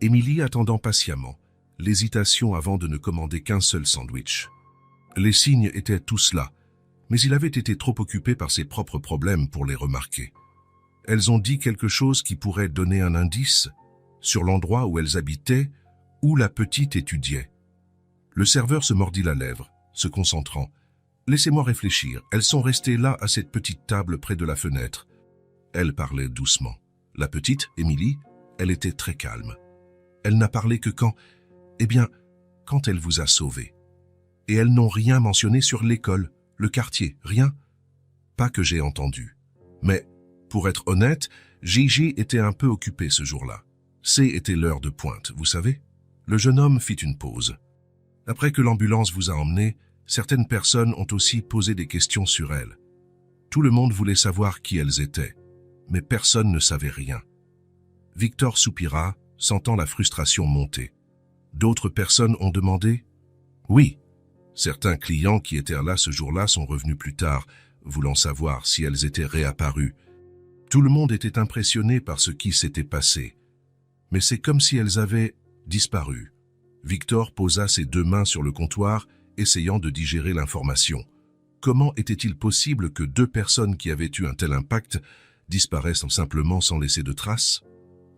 Émilie attendant patiemment, l'hésitation avant de ne commander qu'un seul sandwich. Les signes étaient tous là, mais il avait été trop occupé par ses propres problèmes pour les remarquer. Elles ont dit quelque chose qui pourrait donner un indice sur l'endroit où elles habitaient, où la petite étudiait. Le serveur se mordit la lèvre, se concentrant. « Laissez-moi réfléchir, elles sont restées là à cette petite table près de la fenêtre. » Elle parlait doucement. La petite, Émilie, elle était très calme. Elle n'a parlé que quand... Eh bien, quand elle vous a sauvé. Et elles n'ont rien mentionné sur l'école, le quartier, rien. Pas que j'ai entendu. Mais, pour être honnête, Gigi était un peu occupé ce jour-là. Était l'heure de pointe, vous savez. Le jeune homme fit une pause. Après que l'ambulance vous a emmené, certaines personnes ont aussi posé des questions sur elles. Tout le monde voulait savoir qui elles étaient, mais personne ne savait rien. Victor soupira, sentant la frustration monter. D'autres personnes ont demandé ? Oui. Certains clients qui étaient là ce jour-là sont revenus plus tard, voulant savoir si elles étaient réapparues. Tout le monde était impressionné par ce qui s'était passé. Mais c'est comme si elles avaient disparu. Victor posa ses 2 mains sur le comptoir, essayant de digérer l'information. Comment était-il possible que 2 personnes qui avaient eu un tel impact disparaissent simplement sans laisser de traces ?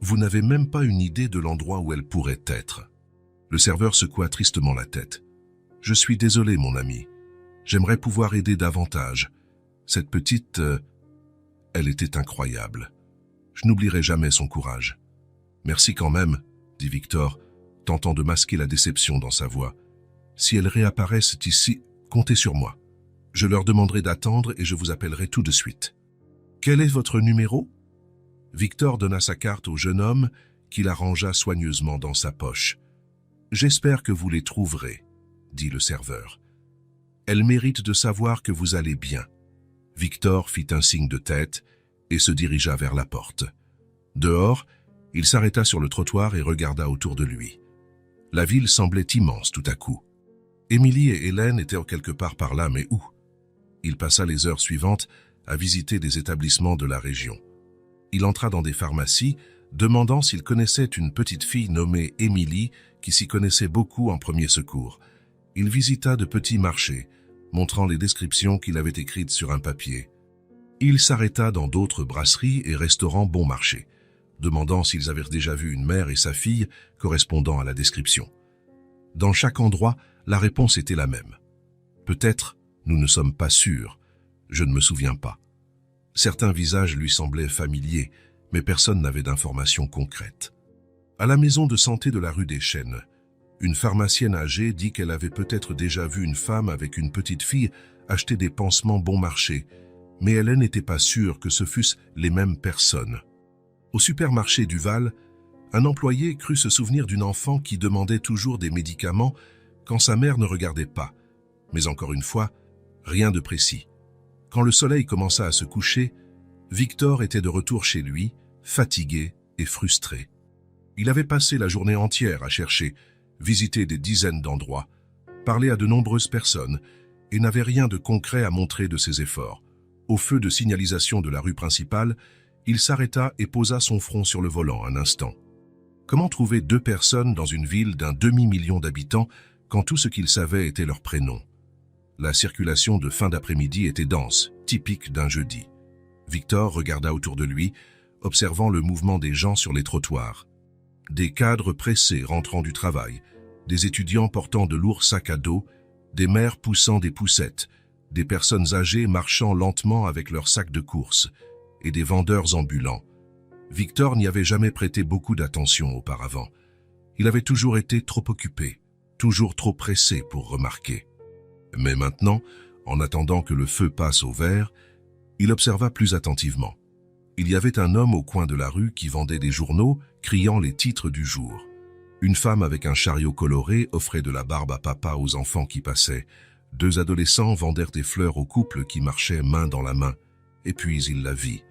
Vous n'avez même pas une idée de l'endroit où elles pourraient être. Le serveur secoua tristement la tête. « Je suis désolé, mon ami. J'aimerais pouvoir aider davantage. Cette petite... elle était incroyable. Je n'oublierai jamais son courage. »« Merci quand même, » dit Victor, tentant de masquer la déception dans sa voix. « Si elles réapparaissent ici, comptez sur moi. Je leur demanderai d'attendre et je vous appellerai tout de suite. »« Quel est votre numéro ?» Victor donna sa carte au jeune homme qui la rangea soigneusement dans sa poche. « J'espère que vous les trouverez, » dit le serveur. « Elles méritent de savoir que vous allez bien. » Victor fit un signe de tête et se dirigea vers la porte. Dehors, il s'arrêta sur le trottoir et regarda autour de lui. La ville semblait immense tout à coup. Émilie et Hélène étaient quelque part par là, mais où? Il passa les heures suivantes à visiter des établissements de la région. Il entra dans des pharmacies, demandant s'il connaissait une petite fille nommée Émilie qui s'y connaissait beaucoup en premier secours. Il visita de petits marchés, montrant les descriptions qu'il avait écrites sur un papier. Il s'arrêta dans d'autres brasseries et restaurants bon marché, demandant s'ils avaient déjà vu une mère et sa fille correspondant à la description. Dans chaque endroit, la réponse était la même. Peut-être, nous ne sommes pas sûrs, je ne me souviens pas. Certains visages lui semblaient familiers, mais personne n'avait d'informations concrètes. À la maison de santé de la rue des Chênes, Une pharmacienne âgée dit qu'elle avait peut-être déjà vu une femme avec une petite fille acheter des pansements bon marché, mais Hélène n'était pas sûre que ce fussent les mêmes personnes. Au supermarché du Val, un employé crut se souvenir d'une enfant qui demandait toujours des médicaments quand sa mère ne regardait pas. Mais encore une fois, rien de précis. Quand le soleil commença à se coucher, Victor était de retour chez lui, fatigué et frustré. Il avait passé la journée entière à chercher, visiter des dizaines d'endroits, parler à de nombreuses personnes et n'avait rien de concret à montrer de ses efforts. Au feu de signalisation de la rue principale, il s'arrêta et posa son front sur le volant un instant. Comment trouver 2 personnes dans une ville d'un demi-million d'habitants quand tout ce qu'il savait était leur prénom? La circulation de fin d'après-midi était dense, typique d'un jeudi. Victor regarda autour de lui, observant le mouvement des gens sur les trottoirs. Des cadres pressés rentrant du travail, des étudiants portant de lourds sacs à dos, des mères poussant des poussettes, des personnes âgées marchant lentement avec leurs sacs de course, et des vendeurs ambulants. Victor n'y avait jamais prêté beaucoup d'attention auparavant. Il avait toujours été trop occupé, toujours trop pressé pour remarquer. Mais maintenant, en attendant que le feu passe au vert, il observa plus attentivement. Il y avait un homme au coin de la rue qui vendait des journaux, criant les titres du jour. Une femme avec un chariot coloré offrait de la barbe à papa aux enfants qui passaient. 2 adolescents vendèrent des fleurs au couple qui marchait main dans la main. Et puis il la vit.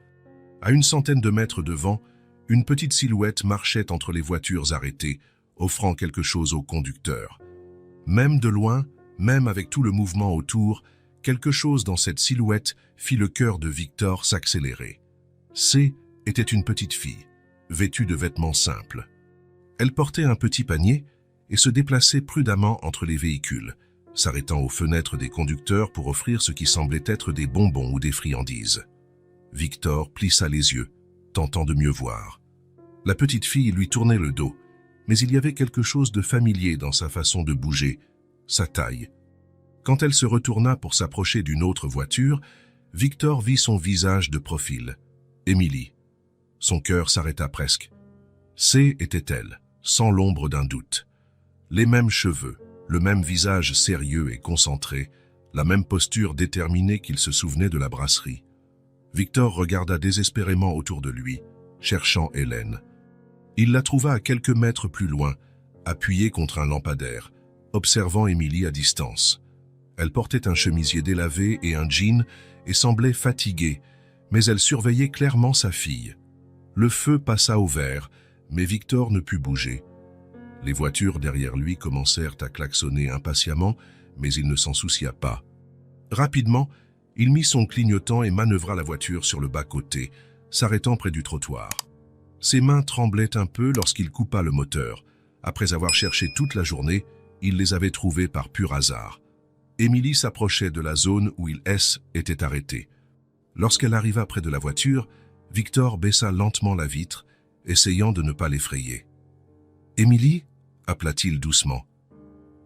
À une centaine de mètres devant, une petite silhouette marchait entre les voitures arrêtées, offrant quelque chose au conducteur. Même de loin, même avec tout le mouvement autour, quelque chose dans cette silhouette fit le cœur de Victor s'accélérer. C était une petite fille, vêtue de vêtements simples. Elle portait un petit panier et se déplaçait prudemment entre les véhicules, s'arrêtant aux fenêtres des conducteurs pour offrir ce qui semblait être des bonbons ou des friandises. Victor plissa les yeux, tentant de mieux voir. La petite fille lui tournait le dos, mais il y avait quelque chose de familier dans sa façon de bouger, sa taille. Quand elle se retourna pour s'approcher d'une autre voiture, Victor vit son visage de profil. Émilie. Son cœur s'arrêta presque. C était-elle, sans l'ombre d'un doute. Les mêmes cheveux, le même visage sérieux et concentré, la même posture déterminée qu'il se souvenait de la brasserie. Victor regarda désespérément autour de lui, cherchant Hélène. Il la trouva à quelques mètres plus loin, appuyée contre un lampadaire, observant Émilie à distance. Elle portait un chemisier délavé et un jean et semblait fatiguée, mais elle surveillait clairement sa fille. Le feu passa au vert, mais Victor ne put bouger. Les voitures derrière lui commencèrent à klaxonner impatiemment, mais il ne s'en soucia pas. Rapidement, il mit son clignotant et manœuvra la voiture sur le bas-côté, s'arrêtant près du trottoir. Ses mains tremblaient un peu lorsqu'il coupa le moteur. Après avoir cherché toute la journée, il les avait trouvés par pur hasard. Émilie s'approchait de la zone où il était arrêté. Lorsqu'elle arriva près de la voiture, Victor baissa lentement la vitre, essayant de ne pas l'effrayer. « Émilie » appela-t-il doucement.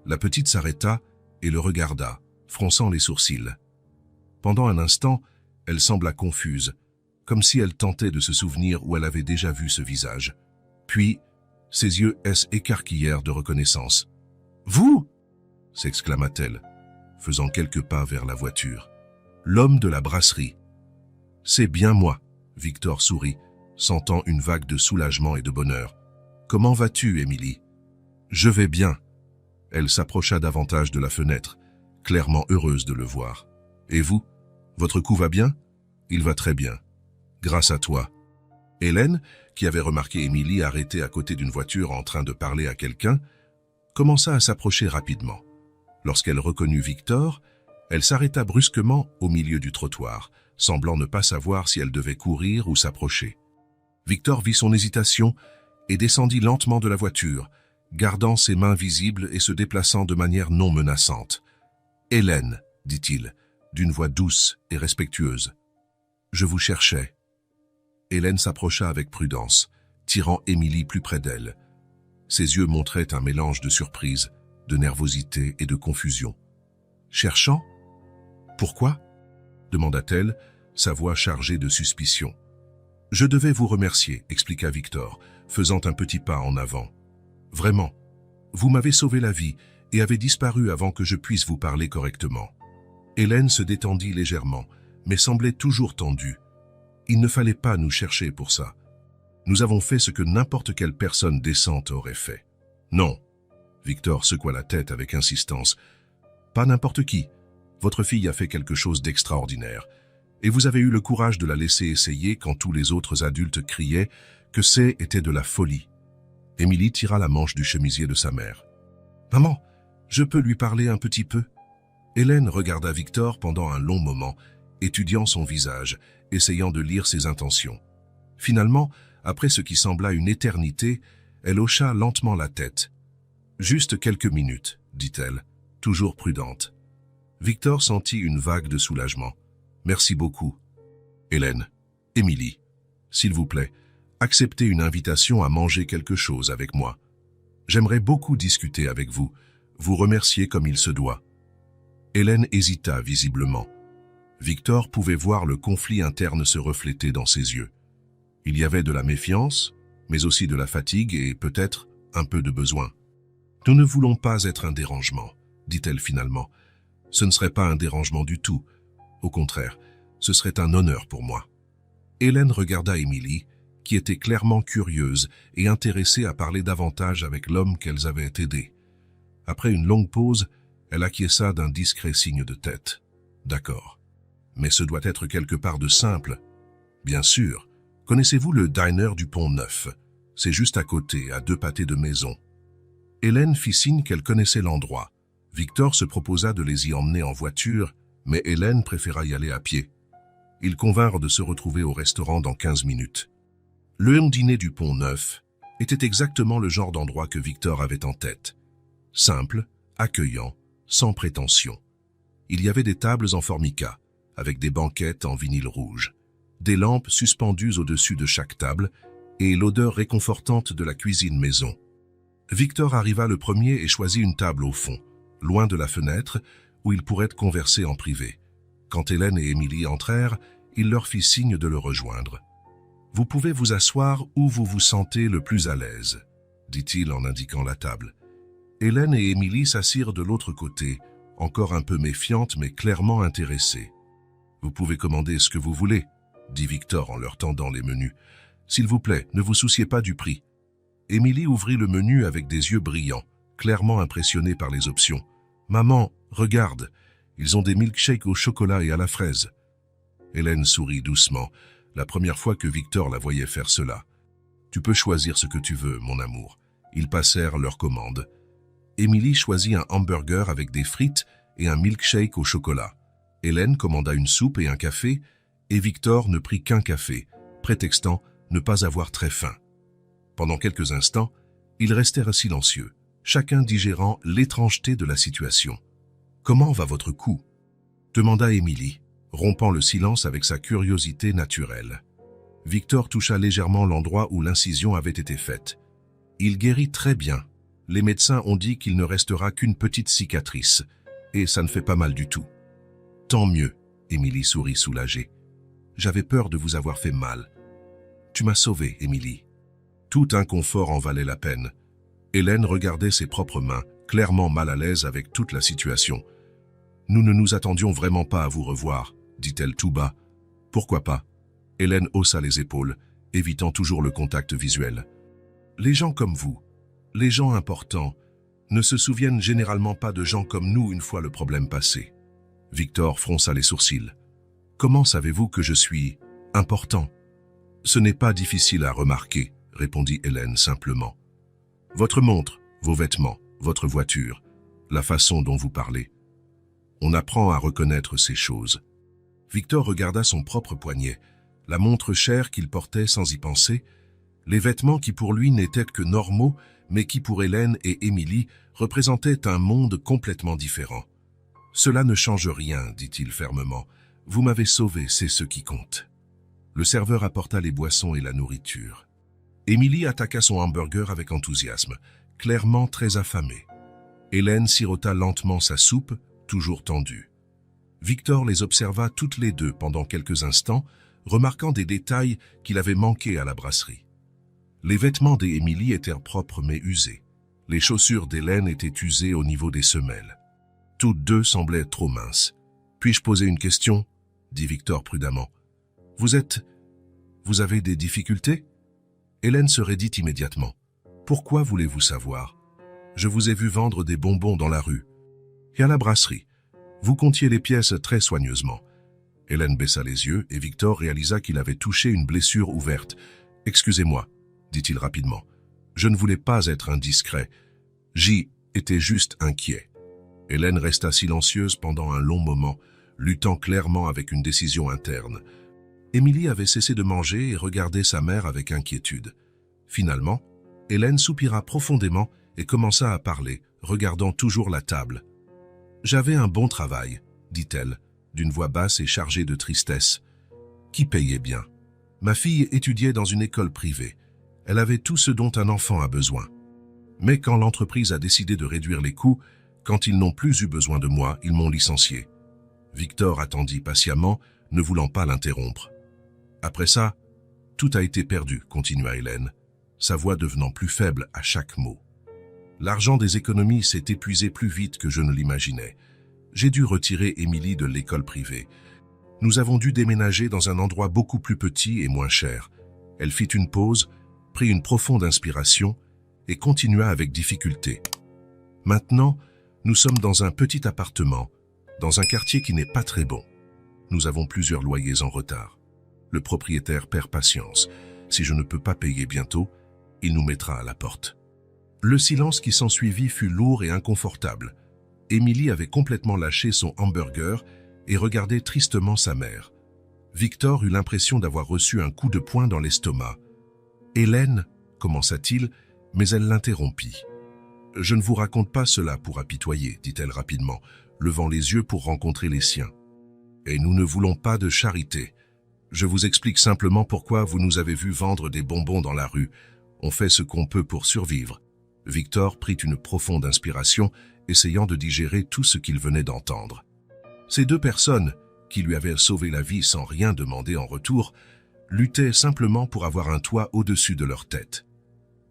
La petite s'arrêta et le regarda, fronçant les sourcils. Pendant un instant, elle sembla confuse, comme si elle tentait de se souvenir où elle avait déjà vu ce visage. Puis, ses yeux écarquillèrent de reconnaissance. « Vous » s'exclama-t-elle, faisant quelques pas vers la voiture. « L'homme de la brasserie. »« C'est bien moi », Victor sourit, sentant une vague de soulagement et de bonheur. « Comment vas-tu, Émilie ?»« Je vais bien. » Elle s'approcha davantage de la fenêtre, clairement heureuse de le voir. « Et vous ? Votre cou va bien ?»« Il va très bien. Grâce à toi. » Hélène, qui avait remarqué Émilie arrêtée à côté d'une voiture en train de parler à quelqu'un, commença à s'approcher rapidement. Lorsqu'elle reconnut Victor, elle s'arrêta brusquement au milieu du trottoir, semblant ne pas savoir si elle devait courir ou s'approcher. Victor vit son hésitation et descendit lentement de la voiture, gardant ses mains visibles et se déplaçant de manière non menaçante. « Hélène, dit-il, d'une voix douce et respectueuse. « Je vous cherchais. » Hélène s'approcha avec prudence, tirant Émilie plus près d'elle. Ses yeux montraient un mélange de surprise, de nervosité et de confusion. « Cherchant ? Pourquoi ?» demanda-t-elle, sa voix chargée de suspicion. « Je devais vous remercier, expliqua Victor, faisant un petit pas en avant. Vraiment, Vous m'avez sauvé la vie et avez disparu avant que je puisse vous parler correctement. Hélène se détendit légèrement, mais semblait toujours tendue. Il ne fallait pas nous chercher pour ça. Nous avons fait ce que n'importe quelle personne décente aurait fait. Non. Victor secoua la tête avec insistance. Pas n'importe qui. Votre fille a fait quelque chose d'extraordinaire. Et vous avez eu le courage de la laisser essayer quand tous les autres adultes criaient que c'était de la folie. Émilie tira la manche du chemisier de sa mère. « Maman, je peux lui parler un petit peu ?» Hélène regarda Victor pendant un long moment, étudiant son visage, essayant de lire ses intentions. Finalement, après ce qui sembla une éternité, elle hocha lentement la tête. « Juste quelques minutes, dit-elle, toujours prudente. Victor sentit une vague de soulagement. « Merci beaucoup. Hélène, Émilie, s'il vous plaît, acceptez une invitation à manger quelque chose avec moi. J'aimerais beaucoup discuter avec vous, vous remercier comme il se doit. » Hélène hésita visiblement. Victor pouvait voir le conflit interne se refléter dans ses yeux. Il y avait de la méfiance, mais aussi de la fatigue et peut-être un peu de besoin. « Nous ne voulons pas être un dérangement, » dit-elle finalement. « Ce ne serait pas un dérangement du tout. Au contraire, ce serait un honneur pour moi. » Hélène regarda Émilie, qui était clairement curieuse et intéressée à parler davantage avec l'homme qu'elles avaient aidé. Après une longue pause, elle acquiesça d'un discret signe de tête. « D'accord. Mais ce doit être quelque part de simple. » « Bien sûr. Connaissez-vous le diner du Pont-Neuf? C'est juste à côté, à 2 pâtés de maison. » Hélène fit signe qu'elle connaissait l'endroit. Victor se proposa de les y emmener en voiture, mais Hélène préféra y aller à pied. Ils convinrent de se retrouver au restaurant dans 15 minutes. Le dîner du Pont-Neuf était exactement le genre d'endroit que Victor avait en tête. Simple, accueillant, sans prétention. Il y avait des tables en formica, avec des banquettes en vinyle rouge, des lampes suspendues au-dessus de chaque table et l'odeur réconfortante de la cuisine maison. Victor arriva le premier et choisit une table au fond, loin de la fenêtre, où ils pourraient converser en privé. Quand Hélène et Émilie entrèrent, il leur fit signe de le rejoindre. « Vous pouvez vous asseoir où vous vous sentez le plus à l'aise, » dit-il en indiquant la table. Hélène et Émilie s'assirent de l'autre côté, encore un peu méfiantes mais clairement intéressées. « Vous pouvez commander ce que vous voulez, » dit Victor en leur tendant les menus. « S'il vous plaît, ne vous souciez pas du prix. » Émilie ouvrit le menu avec des yeux brillants, clairement impressionnée par les options. « Maman, regarde, ils ont des milkshakes au chocolat et à la fraise. » Hélène sourit doucement, la première fois que Victor la voyait faire cela. « Tu peux choisir ce que tu veux, mon amour. » Ils passèrent leur commande. Émilie choisit un hamburger avec des frites et un milkshake au chocolat. Hélène commanda une soupe et un café, et Victor ne prit qu'un café, prétextant ne pas avoir très faim. Pendant quelques instants, ils restèrent silencieux, chacun digérant l'étrangeté de la situation. « Comment va votre cou ?» demanda Émilie, rompant le silence avec sa curiosité naturelle. Victor toucha légèrement l'endroit où l'incision avait été faite. « Il guérit très bien. Les médecins ont dit qu'il ne restera qu'une petite cicatrice, et ça ne fait pas mal du tout. »« Tant mieux, » Émilie sourit soulagée. « J'avais peur de vous avoir fait mal. »« Tu m'as sauvée, Émilie. » Tout inconfort en valait la peine. Hélène regardait ses propres mains, clairement mal à l'aise avec toute la situation. « Nous ne nous attendions vraiment pas à vous revoir, » dit-elle tout bas. « Pourquoi pas ?» Hélène haussa les épaules, évitant toujours le contact visuel. « Les gens comme vous, les gens importants, ne se souviennent généralement pas de gens comme nous une fois le problème passé. » Victor fronça les sourcils. « Comment savez-vous que je suis important ?»« Ce n'est pas difficile à remarquer, » répondit Hélène simplement. « Votre montre, vos vêtements, votre voiture, la façon dont vous parlez. On apprend à reconnaître ces choses. » Victor regarda son propre poignet, la montre chère qu'il portait sans y penser, les vêtements qui pour lui n'étaient que normaux, mais qui pour Hélène et Émilie représentaient un monde complètement différent. « Cela ne change rien, dit-il fermement. Vous m'avez sauvé, c'est ce qui compte. » Le serveur apporta les boissons et la nourriture. Émilie attaqua son hamburger avec enthousiasme, clairement très affamée. Hélène sirota lentement sa soupe, toujours tendue. Victor les observa toutes les deux pendant quelques instants, remarquant des détails qu'il avait manqués à la brasserie. Les vêtements d'Émilie étaient propres mais usés. Les chaussures d'Hélène étaient usées au niveau des semelles. Toutes deux semblaient trop minces. « Puis-je poser une question ?» dit Victor prudemment. « Vous avez des difficultés ?» Hélène se raidit immédiatement. « Pourquoi voulez-vous savoir ? Je vous ai vu vendre des bonbons dans la rue. Et à la brasserie. Vous comptiez les pièces très soigneusement. » Hélène baissa les yeux et Victor réalisa qu'il avait touché une blessure ouverte. « Excusez-moi, » dit-il rapidement. « Je ne voulais pas être indiscret. J'y étais juste inquiet. » Hélène resta silencieuse pendant un long moment, luttant clairement avec une décision interne. Émilie avait cessé de manger et regardait sa mère avec inquiétude. Finalement, Hélène soupira profondément et commença à parler, regardant toujours la table. « J'avais un bon travail, » dit-elle, d'une voix basse et chargée de tristesse. « Qui payait bien. Ma fille étudiait dans une école privée. Elle avait tout ce dont un enfant a besoin. Mais quand l'entreprise a décidé de réduire les coûts, quand ils n'ont plus eu besoin de moi, ils m'ont licencié. » Victor attendit patiemment, ne voulant pas l'interrompre. « Après ça, tout a été perdu, » continua Hélène, sa voix devenant plus faible à chaque mot. « L'argent des économies s'est épuisé plus vite que je ne l'imaginais. J'ai dû retirer Émilie de l'école privée. Nous avons dû déménager dans un endroit beaucoup plus petit et moins cher. Elle fit une pause, prit une profonde inspiration et continua avec difficulté. Maintenant, nous sommes dans un petit appartement, dans un quartier qui n'est pas très bon. Nous avons plusieurs loyers en retard. Le propriétaire perd patience. Si je ne peux pas payer bientôt, il nous mettra à la porte. » Le silence qui s'ensuivit fut lourd et inconfortable. Émilie avait complètement lâché son hamburger et regardait tristement sa mère. Victor eut l'impression d'avoir reçu un coup de poing dans l'estomac. « Hélène, » commença-t-il, mais elle l'interrompit. « Je ne vous raconte pas cela pour apitoyer, » dit-elle rapidement, levant les yeux pour rencontrer les siens. « Et nous ne voulons pas de charité. Je vous explique simplement pourquoi vous nous avez vu vendre des bonbons dans la rue. On fait ce qu'on peut pour survivre. » Victor prit une profonde inspiration, essayant de digérer tout ce qu'il venait d'entendre. Ces deux personnes, qui lui avaient sauvé la vie sans rien demander en retour, luttaient simplement pour avoir un toit au-dessus de leur tête.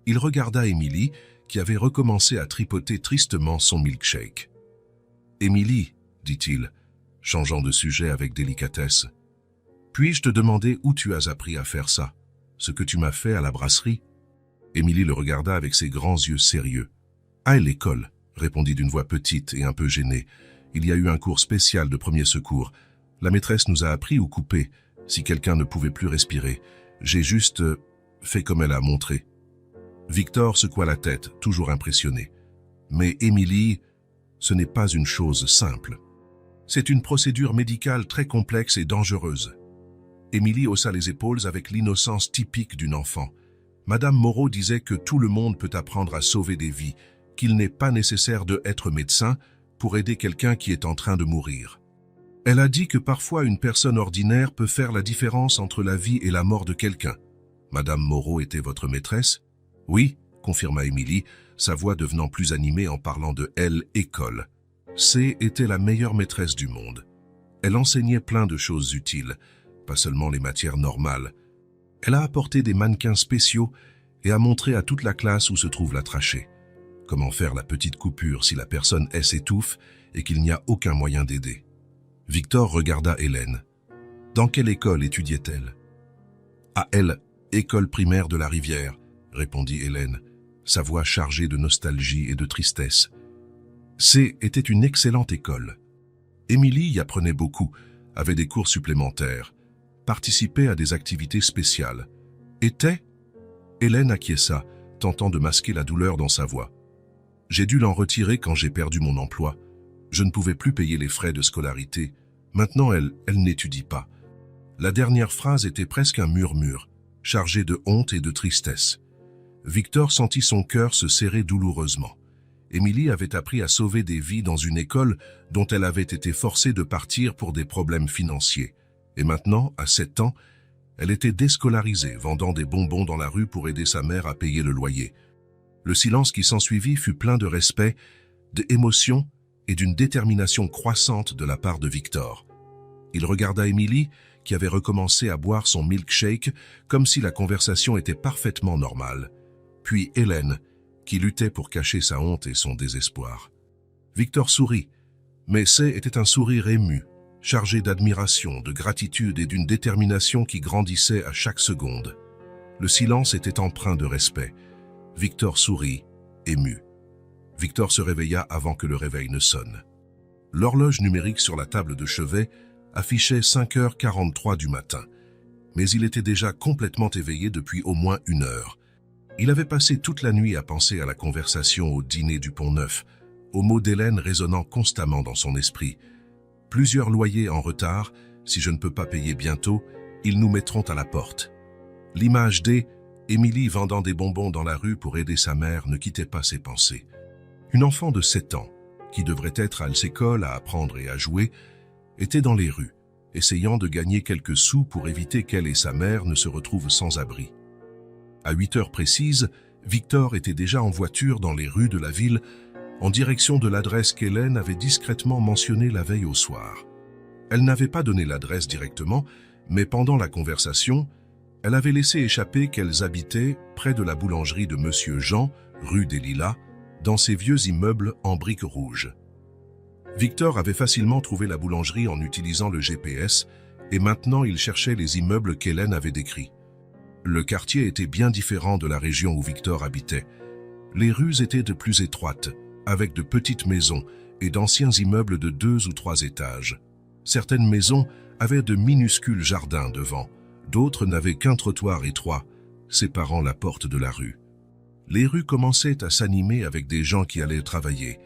Il regarda Émilie, qui avait recommencé à tripoter tristement son milkshake. « Émilie, » dit-il, changeant de sujet avec délicatesse, « puis-je te demander où tu as appris à faire ça, ce que tu m'as fait à la brasserie ?» Émilie le regarda avec ses grands yeux sérieux. « À l'école, » répondit d'une voix petite et un peu gênée. « Il y a eu un cours spécial de premier secours. La maîtresse nous a appris où couper, si quelqu'un ne pouvait plus respirer. J'ai juste fait comme elle a montré. » Victor secoua la tête, toujours impressionné. « Mais Émilie, ce n'est pas une chose simple. C'est une procédure médicale très complexe et dangereuse. » Émilie haussa les épaules avec l'innocence typique d'une enfant. Madame Moreau disait que tout le monde peut apprendre à sauver des vies, qu'il n'est pas nécessaire d'être médecin pour aider quelqu'un qui est en train de mourir. Elle a dit que parfois une personne ordinaire peut faire la différence entre la vie et la mort de quelqu'un. Madame Moreau était votre maîtresse ? Oui, confirma Émilie, sa voix devenant plus animée en parlant de elle, école. C était la meilleure maîtresse du monde. Elle enseignait plein de choses utiles, pas seulement les matières normales. Elle a apporté des mannequins spéciaux et a montré à toute la classe où se trouve la trachée. Comment faire la petite coupure si la personne s'étouffe et qu'il n'y a aucun moyen d'aider. Victor regarda Hélène. Dans quelle école étudiait-elle ? À elle, école primaire de la Rivière, répondit Hélène, sa voix chargée de nostalgie et de tristesse. C était une excellente école. Émilie y apprenait beaucoup, avait des cours supplémentaires, participait à des activités spéciales. Était ? Hélène acquiesça, tentant de masquer la douleur dans sa voix. J'ai dû l'en retirer quand j'ai perdu mon emploi. Je ne pouvais plus payer les frais de scolarité. Maintenant, elle n'étudie pas. La dernière phrase était presque un murmure, chargé de honte et de tristesse. Victor sentit son cœur se serrer douloureusement. Émilie avait appris à sauver des vies dans une école dont elle avait été forcée de partir pour des problèmes financiers. Et maintenant, à 7 ans, elle était déscolarisée, vendant des bonbons dans la rue pour aider sa mère à payer le loyer. Le silence qui s'ensuivit fut plein de respect, d'émotion et d'une détermination croissante de la part de Victor. Il regarda Émilie, qui avait recommencé à boire son milkshake comme si la conversation était parfaitement normale. Puis Hélène, qui luttait pour cacher sa honte et son désespoir. Victor sourit, mais c'était un sourire ému, chargé d'admiration, de gratitude et d'une détermination qui grandissait à chaque seconde. Le silence était empreint de respect. Victor sourit, ému. Victor se réveilla avant que le réveil ne sonne. L'horloge numérique sur la table de chevet affichait 5h43 du matin, mais il était déjà complètement éveillé depuis au moins 1 heure. Il avait passé toute la nuit à penser à la conversation au dîner du Pont-Neuf, aux mots d'Hélène résonnant constamment dans son esprit. Plusieurs loyers en retard, si je ne peux pas payer bientôt, ils nous mettront à la porte. L'image d'Émilie vendant des bonbons dans la rue pour aider sa mère ne quittait pas ses pensées. Une enfant de 7 ans, qui devrait être à l'école à apprendre et à jouer, était dans les rues, essayant de gagner quelques sous pour éviter qu'elle et sa mère ne se retrouvent sans abri. À 8 heures précises, Victor était déjà en voiture dans les rues de la ville, en direction de l'adresse qu'Hélène avait discrètement mentionnée la veille au soir. Elle n'avait pas donné l'adresse directement, mais pendant la conversation, elle avait laissé échapper qu'elles habitaient près de la boulangerie de Monsieur Jean, rue des Lilas, dans ces vieux immeubles en briques rouges. Victor avait facilement trouvé la boulangerie en utilisant le GPS et maintenant il cherchait les immeubles qu'Hélène avait décrits. Le quartier était bien différent de la région où Victor habitait. Les rues étaient de plus étroites, avec de petites maisons et d'anciens immeubles de 2 ou 3 étages. Certaines maisons avaient de minuscules jardins devant, d'autres n'avaient qu'un trottoir étroit, séparant la porte de la rue. Les rues commençaient à s'animer avec des gens qui allaient travailler,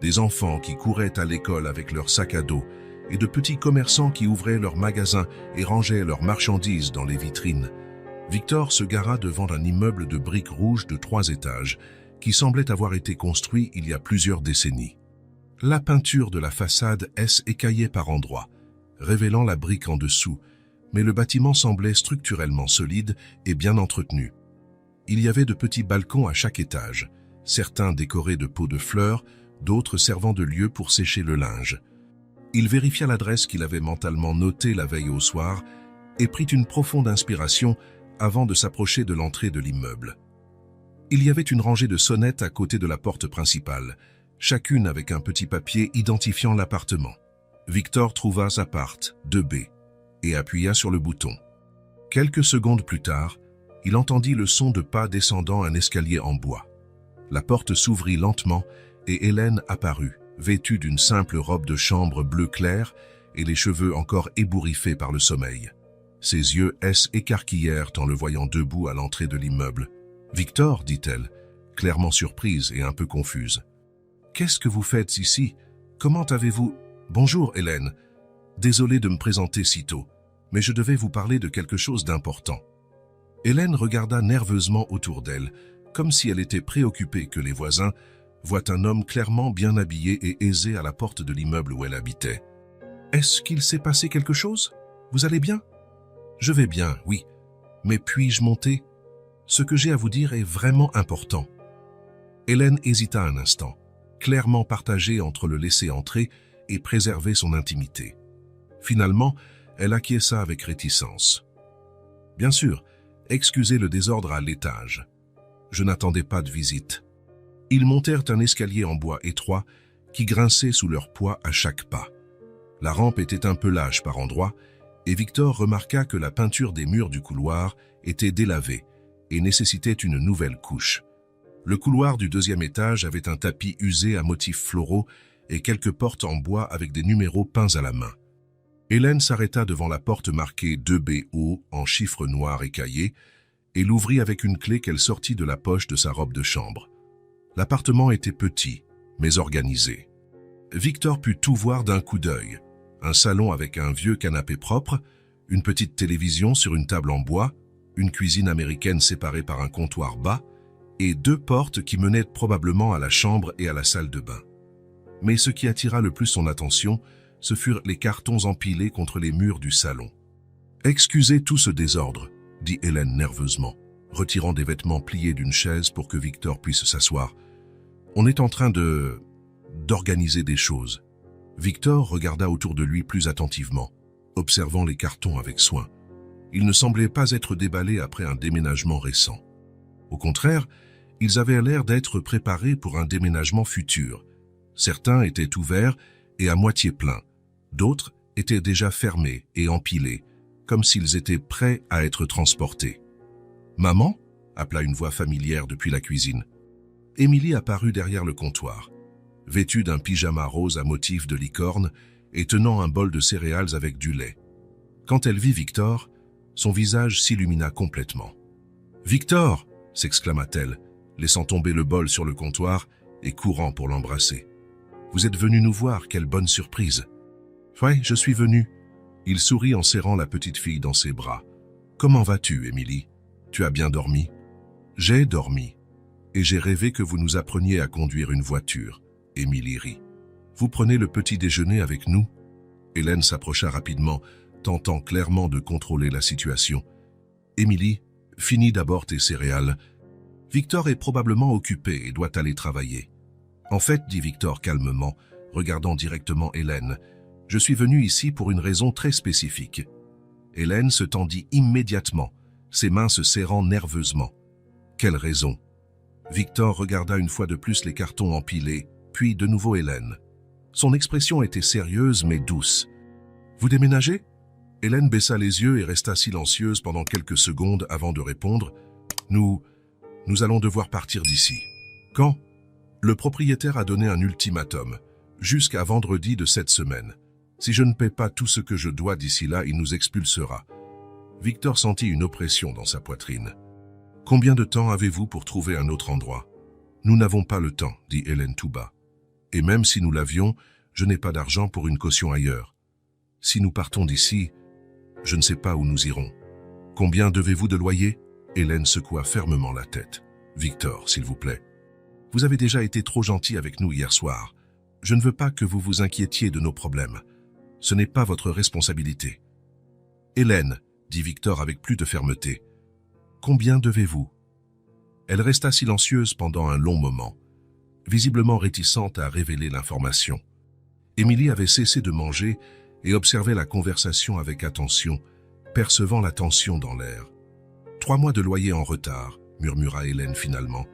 des enfants qui couraient à l'école avec leurs sacs à dos et de petits commerçants qui ouvraient leurs magasins et rangeaient leurs marchandises dans les vitrines. Victor se gara devant un immeuble de briques rouges de 3 étages qui semblait avoir été construit il y a plusieurs décennies. La peinture de la façade écaillait par endroits, révélant la brique en dessous, mais le bâtiment semblait structurellement solide et bien entretenu. Il y avait de petits balcons à chaque étage, certains décorés de pots de fleurs, d'autres servant de lieu pour sécher le linge. Il vérifia l'adresse qu'il avait mentalement notée la veille au soir et prit une profonde inspiration avant de s'approcher de l'entrée de l'immeuble. Il y avait une rangée de sonnettes à côté de la porte principale, chacune avec un petit papier identifiant l'appartement. Victor trouva appart 2B et appuya sur le bouton. Quelques secondes plus tard, il entendit le son de pas descendant un escalier en bois. La porte s'ouvrit lentement et Hélène apparut, vêtue d'une simple robe de chambre bleu clair et les cheveux encore ébouriffés par le sommeil. Ses yeux écarquillèrent en le voyant debout à l'entrée de l'immeuble. « Victor, dit-elle, clairement surprise et un peu confuse. « Qu'est-ce que vous faites ici? Comment avez-vous… » « Bonjour, Hélène. Désolé de me présenter si tôt, mais je devais vous parler de quelque chose d'important. » Hélène regarda nerveusement autour d'elle, comme si elle était préoccupée que les voisins voient un homme clairement bien habillé et aisé à la porte de l'immeuble où elle habitait. « Est-ce qu'il s'est passé quelque chose? Vous allez bien? »« Je vais bien, oui. Mais puis-je monter? Ce que j'ai à vous dire est vraiment important. » Hélène hésita un instant, clairement partagée entre le laisser entrer et préserver son intimité. Finalement, elle acquiesça avec réticence. « Bien sûr, excusez le désordre à l'étage. Je n'attendais pas de visite. » Ils montèrent un escalier en bois étroit qui grinçait sous leur poids à chaque pas. La rampe était un peu lâche par endroits et Victor remarqua que la peinture des murs du couloir était délavée et nécessitait une nouvelle couche. Le couloir du 2e étage avait un tapis usé à motifs floraux et quelques portes en bois avec des numéros peints à la main. Hélène s'arrêta devant la porte marquée 2BO en chiffres noirs écaillés et l'ouvrit avec une clé qu'elle sortit de la poche de sa robe de chambre. L'appartement était petit, mais organisé. Victor put tout voir d'un coup d'œil. Un salon avec un vieux canapé propre, une petite télévision sur une table en bois, une cuisine américaine séparée par un comptoir bas et 2 portes qui menaient probablement à la chambre et à la salle de bain. Mais ce qui attira le plus son attention, ce furent les cartons empilés contre les murs du salon. « Excusez tout ce désordre, » dit Hélène nerveusement, retirant des vêtements pliés d'une chaise pour que Victor puisse s'asseoir. « On est en train d'organiser des choses. » Victor regarda autour de lui plus attentivement, observant les cartons avec soin. Il ne semblait pas être déballé après un déménagement récent. Au contraire, Ils avaient l'air d'être préparés pour un déménagement futur. Certains étaient ouverts et à moitié pleins. D'autres étaient déjà fermés et empilés, comme s'ils étaient prêts à être transportés. « Maman ?» appela une voix familière depuis la cuisine. Émilie apparut derrière le comptoir, vêtue d'un pyjama rose à motif de licorne et tenant un bol de céréales avec du lait. Quand elle vit Victor, son visage s'illumina complètement. « Victor !» s'exclama-t-elle, laissant tomber le bol sur le comptoir et courant pour l'embrasser. « Vous êtes venu nous voir, quelle bonne surprise !»« Ouais, je suis venu. » Il sourit en serrant la petite fille dans ses bras. « Comment vas-tu, Émilie? Tu as bien dormi ?»« J'ai dormi. Et j'ai rêvé que vous nous appreniez à conduire une voiture. » Émilie rit. « Vous prenez le petit déjeuner avec nous ?» Hélène s'approcha rapidement, tentant clairement de contrôler la situation. « Émilie, finis d'abord tes céréales. Victor est probablement occupé et doit aller travailler. »« En fait, dit Victor calmement, regardant directement Hélène, je suis venu ici pour une raison très spécifique. » Hélène se tendit immédiatement, ses mains se serrant nerveusement. « Quelle raison ?» Victor regarda une fois de plus les cartons empilés, puis de nouveau Hélène. Son expression était sérieuse mais douce. « Vous déménagez ?» Hélène baissa les yeux et resta silencieuse pendant quelques secondes avant de répondre. « Nous allons devoir partir d'ici. »« Quand ?» Le propriétaire a donné un ultimatum, jusqu'à vendredi de cette semaine. Si je ne paie pas tout ce que je dois d'ici là, il nous expulsera. Victor sentit une oppression dans sa poitrine. « Combien de temps avez-vous pour trouver un autre endroit ?»« Nous n'avons pas le temps, dit Hélène tout bas. Et même si nous l'avions, je n'ai pas d'argent pour une caution ailleurs. Si nous partons d'ici, je ne sais pas où nous irons. Combien devez-vous de loyer ?» Hélène secoua fermement la tête. « Victor, s'il vous plaît. Vous avez déjà été trop gentil avec nous hier soir. Je ne veux pas que vous vous inquiétiez de nos problèmes. Ce n'est pas votre responsabilité. »« Hélène, dit Victor avec plus de fermeté. Combien devez-vous » Elle resta silencieuse pendant un long moment, visiblement réticente à révéler l'information. Émilie avait cessé de manger et observait la conversation avec attention, percevant la tension dans l'air. « 3 mois de loyer en retard, murmura Hélène finalement,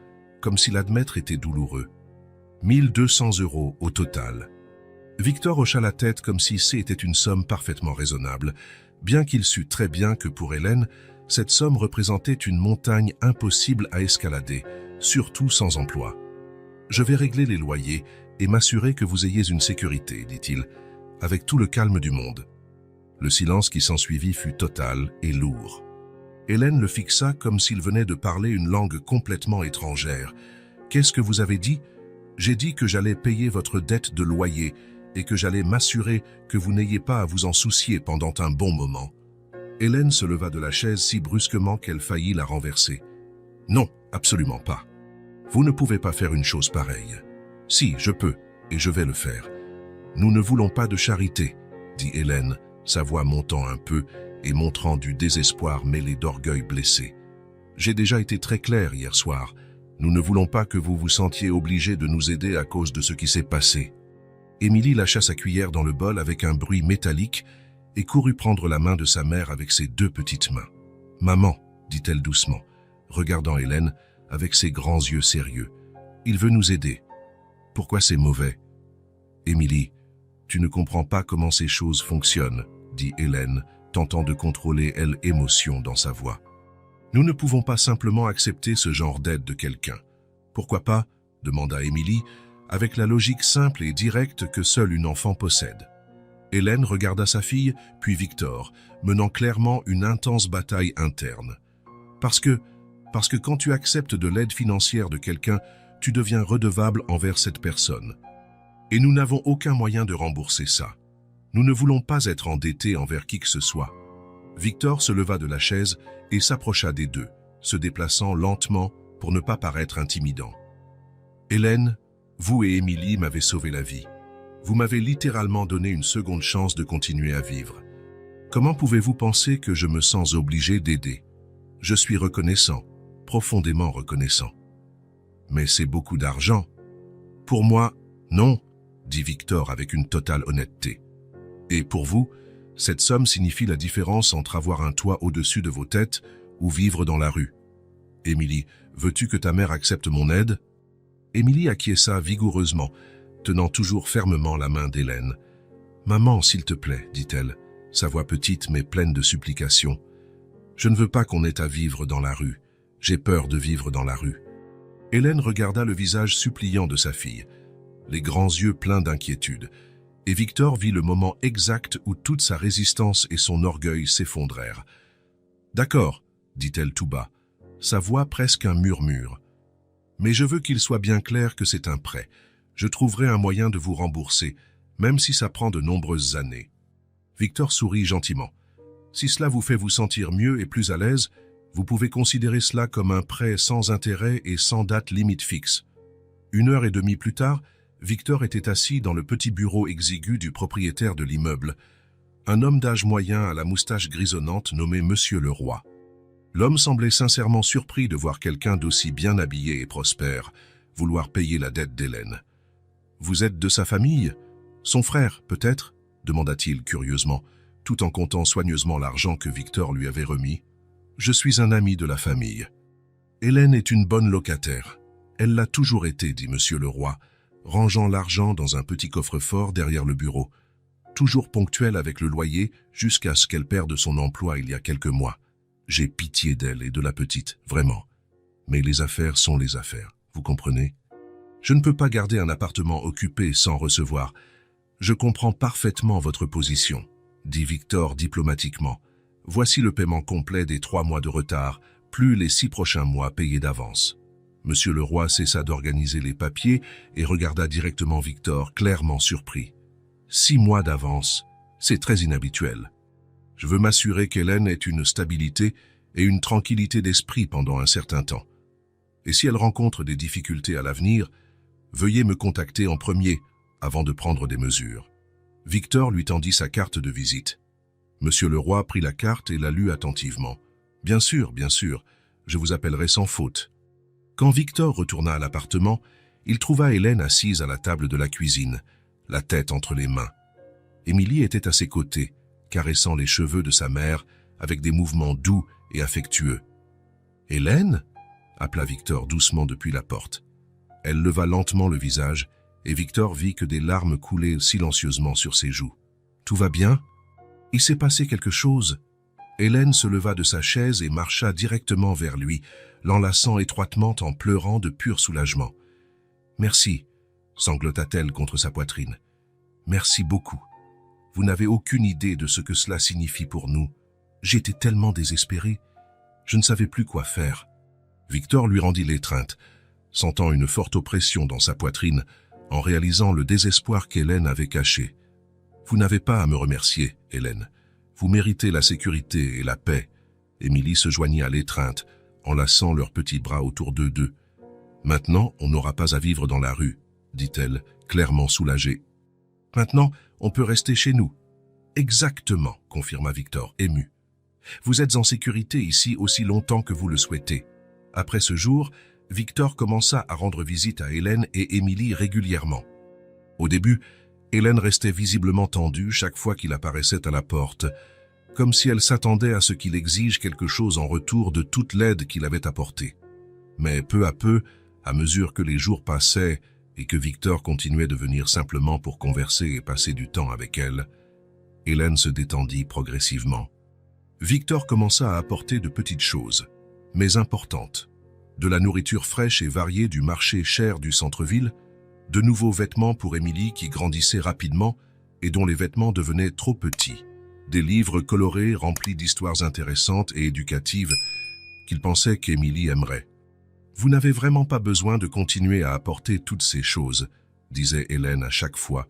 comme si l'admettre était douloureux. 1200 € au total. Victor hocha la tête comme si c'était une somme parfaitement raisonnable, bien qu'il sût très bien que pour Hélène, cette somme représentait une montagne impossible à escalader, surtout sans emploi. « Je vais régler les loyers et m'assurer que vous ayez une sécurité, dit-il, avec tout le calme du monde. » Le silence qui s'ensuivit fut total et lourd. Hélène le fixa comme s'il venait de parler une langue complètement étrangère. « Qu'est-ce que vous avez dit ? » ?»« J'ai dit que j'allais payer votre dette de loyer et que j'allais m'assurer que vous n'ayez pas à vous en soucier pendant un bon moment. » Hélène se leva de la chaise si brusquement qu'elle faillit la renverser. « Non, absolument pas. Vous ne pouvez pas faire une chose pareille. Si, je peux, et je vais le faire. Nous ne voulons pas de charité, dit Hélène, sa voix montant un peu et montrant du désespoir mêlé d'orgueil blessé. J'ai déjà été très clair hier soir. Nous ne voulons pas que vous vous sentiez obligé de nous aider à cause de ce qui s'est passé. » Émilie lâcha sa cuillère dans le bol avec un bruit métallique et courut prendre la main de sa mère avec ses 2 petites mains. « Maman, dit-elle doucement, regardant Hélène avec ses grands yeux sérieux. Il veut nous aider. Pourquoi c'est mauvais ? » « Émilie, tu ne comprends pas comment ces choses fonctionnent, dit Hélène, tentant de contrôler l'émotion dans sa voix. Nous ne pouvons pas simplement accepter ce genre d'aide de quelqu'un. Pourquoi pas ? Demanda Émilie, avec la logique simple et directe que seule une enfant possède. Hélène regarda sa fille, puis Victor, menant clairement une intense bataille interne. Parce que quand tu acceptes de l'aide financière de quelqu'un, tu deviens redevable envers cette personne. Et nous n'avons aucun moyen de rembourser ça. Nous ne voulons pas être endettés envers qui que ce soit. Victor se leva de la chaise et s'approcha des deux, se déplaçant lentement pour ne pas paraître intimidant. « Hélène, vous et Émilie m'avez sauvé la vie. Vous m'avez littéralement donné une seconde chance de continuer à vivre. Comment pouvez-vous penser que je me sens obligé d'aider ? Je suis reconnaissant, profondément reconnaissant. Mais c'est beaucoup d'argent. Pour moi, non, dit Victor avec une totale honnêteté. Et pour vous, cette somme signifie la différence entre avoir un toit au-dessus de vos têtes ou vivre dans la rue. Émilie, veux-tu que ta mère accepte mon aide? Émilie acquiesça vigoureusement, tenant toujours fermement la main d'Hélène. Maman, s'il te plaît, dit-elle, sa voix petite mais pleine de supplication. Je ne veux pas qu'on ait à vivre dans la rue. J'ai peur de vivre dans la rue. Hélène regarda le visage suppliant de sa fille, les grands yeux pleins d'inquiétude, et Victor vit le moment exact où toute sa résistance et son orgueil s'effondrèrent. « D'accord, dit-elle tout bas, sa voix presque un murmure. Mais je veux qu'il soit bien clair que c'est un prêt. Je trouverai un moyen de vous rembourser, même si ça prend de nombreuses années. » Victor sourit gentiment. « Si cela vous fait vous sentir mieux et plus à l'aise, vous pouvez considérer cela comme un prêt sans intérêt et sans date limite fixe. » 1h30 plus tard, Victor était assis dans le petit bureau exigu du propriétaire de l'immeuble, un homme d'âge moyen à la moustache grisonnante nommé Monsieur Leroy. L'homme semblait sincèrement surpris de voir quelqu'un d'aussi bien habillé et prospère vouloir payer la dette d'Hélène. « Vous êtes de sa famille? Son frère, peut-être » demanda-t-il curieusement, tout en comptant soigneusement l'argent que Victor lui avait remis. « Je suis un ami de la famille. Hélène est une bonne locataire. Elle l'a toujours été, dit Monsieur Leroy, rangeant l'argent dans un petit coffre-fort derrière le bureau, toujours ponctuel avec le loyer jusqu'à ce qu'elle perde son emploi il y a quelques mois. J'ai pitié d'elle et de la petite, vraiment. Mais les affaires sont les affaires, vous comprenez? Je ne peux pas garder un appartement occupé sans recevoir. Je comprends parfaitement votre position, dit Victor diplomatiquement. Voici le paiement complet des 3 mois de retard, plus les 6 prochains mois payés d'avance. Monsieur Leroy cessa d'organiser les papiers et regarda directement Victor, clairement surpris. 6 mois d'avance, c'est très inhabituel. Je veux m'assurer qu'Hélène ait une stabilité et une tranquillité d'esprit pendant un certain temps. Et si elle rencontre des difficultés à l'avenir, veuillez me contacter en premier avant de prendre des mesures. Victor lui tendit sa carte de visite. Monsieur Leroy prit la carte et la lut attentivement. Bien sûr, je vous appellerai sans faute. Quand Victor retourna à l'appartement, il trouva Hélène assise à la table de la cuisine, la tête entre les mains. Émilie était à ses côtés, caressant les cheveux de sa mère avec des mouvements doux et affectueux. « Hélène » appela Victor doucement depuis la porte. Elle leva lentement le visage et Victor vit que des larmes coulaient silencieusement sur ses joues. « Tout va bien ? Il s'est passé quelque chose ?» Hélène se leva de sa chaise et marcha directement vers lui, l'enlaçant étroitement en pleurant de pur soulagement. « Merci » sanglota-t-elle contre sa poitrine. « Merci beaucoup. Vous n'avez aucune idée de ce que cela signifie pour nous. J'étais tellement désespéré. Je ne savais plus quoi faire. » Victor lui rendit l'étreinte, sentant une forte oppression dans sa poitrine, en réalisant le désespoir qu'Hélène avait caché. « Vous n'avez pas à me remercier, Hélène. Vous méritez la sécurité et la paix. » Émilie se joignit à l'étreinte, enlaçant leurs petits bras autour d'eux deux. « Maintenant, on n'aura pas à vivre dans la rue, » dit-elle, clairement soulagée. « Maintenant, on peut rester chez nous. »« Exactement, » confirma Victor, ému. « Vous êtes en sécurité ici aussi longtemps que vous le souhaitez. » Après ce jour, Victor commença à rendre visite à Hélène et Émilie régulièrement. Au début, Hélène restait visiblement tendue chaque fois qu'il apparaissait à la porte, comme si elle s'attendait à ce qu'il exige quelque chose en retour de toute l'aide qu'il avait apportée. Mais peu à peu, à mesure que les jours passaient et que Victor continuait de venir simplement pour converser et passer du temps avec elle, Hélène se détendit progressivement. Victor commença à apporter de petites choses, mais importantes. De la nourriture fraîche et variée du marché cher du centre-ville, de nouveaux vêtements pour Émilie qui grandissait rapidement et dont les vêtements devenaient trop petits, des livres colorés remplis d'histoires intéressantes et éducatives qu'il pensait qu'Émilie aimerait. « Vous n'avez vraiment pas besoin de continuer à apporter toutes ces choses, » disait Hélène à chaque fois,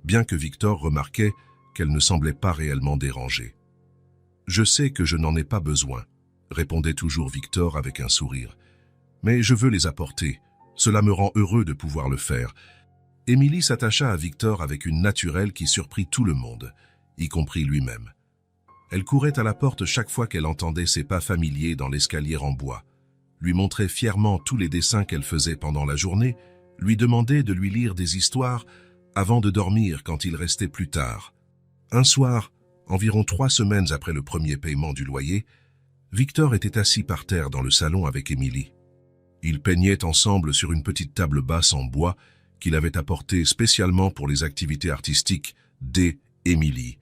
bien que Victor remarquait qu'elle ne semblait pas réellement dérangée. « Je sais que je n'en ai pas besoin, » répondait toujours Victor avec un sourire. « Mais je veux les apporter. Cela me rend heureux de pouvoir le faire. » Émilie s'attacha à Victor avec une naturelle qui surprit tout le monde, y compris lui-même. Elle courait à la porte chaque fois qu'elle entendait ses pas familiers dans l'escalier en bois, lui montrait fièrement tous les dessins qu'elle faisait pendant la journée, lui demandait de lui lire des histoires avant de dormir quand il restait plus tard. Un soir, environ 3 semaines après le premier paiement du loyer, Victor était assis par terre dans le salon avec Émilie. Ils peignaient ensemble sur une petite table basse en bois qu'il avait apportée spécialement pour les activités artistiques d'Émilie,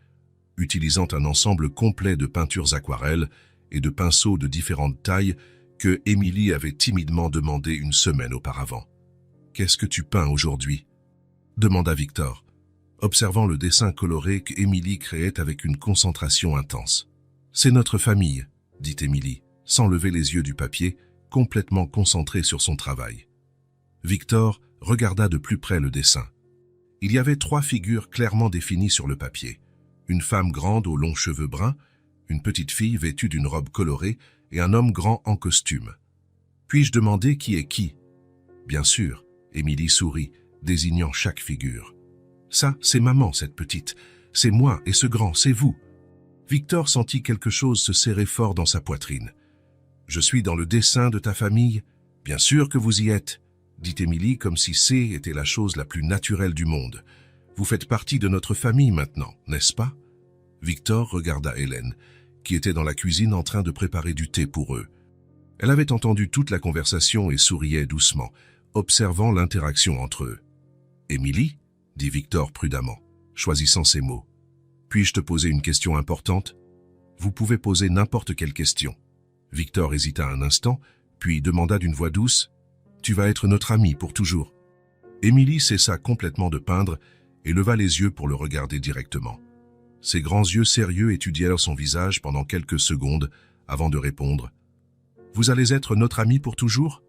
utilisant un ensemble complet de peintures aquarelles et de pinceaux de différentes tailles que Émilie avait timidement demandé une semaine auparavant. « Qu'est-ce que tu peins aujourd'hui » demanda Victor, observant le dessin coloré qu'Émilie créait avec une concentration intense. « C'est notre famille », dit Émilie, sans lever les yeux du papier, complètement concentrée sur son travail. Victor regarda de plus près le dessin. Il y avait 3 figures clairement définies sur le papier. Une femme grande aux longs cheveux bruns, une petite fille vêtue d'une robe colorée et un homme grand en costume. « Puis-je demander qui est qui » ? Bien sûr, Émilie sourit, désignant chaque figure. « Ça, c'est maman, cette petite. C'est moi, et ce grand, c'est vous. » Victor sentit quelque chose se serrer fort dans sa poitrine. « Je suis dans le dessin de ta famille. Bien sûr que vous y êtes, » dit Émilie comme si c'est était la chose la plus naturelle du monde. « Vous faites partie de notre famille maintenant, n'est-ce pas ?» Victor regarda Hélène, qui était dans la cuisine en train de préparer du thé pour eux. Elle avait entendu toute la conversation et souriait doucement, observant l'interaction entre eux. « Émilie » dit Victor prudemment, choisissant ses mots. « Puis-je te poser une question importante ?»« Vous pouvez poser n'importe quelle question. » Victor hésita un instant, puis demanda d'une voix douce, « Tu vas être notre amie pour toujours. » Émilie cessa complètement de peindre et leva les yeux pour le regarder directement. Ses grands yeux sérieux étudièrent son visage pendant quelques secondes avant de répondre « Vous allez être notre amie pour toujours ?»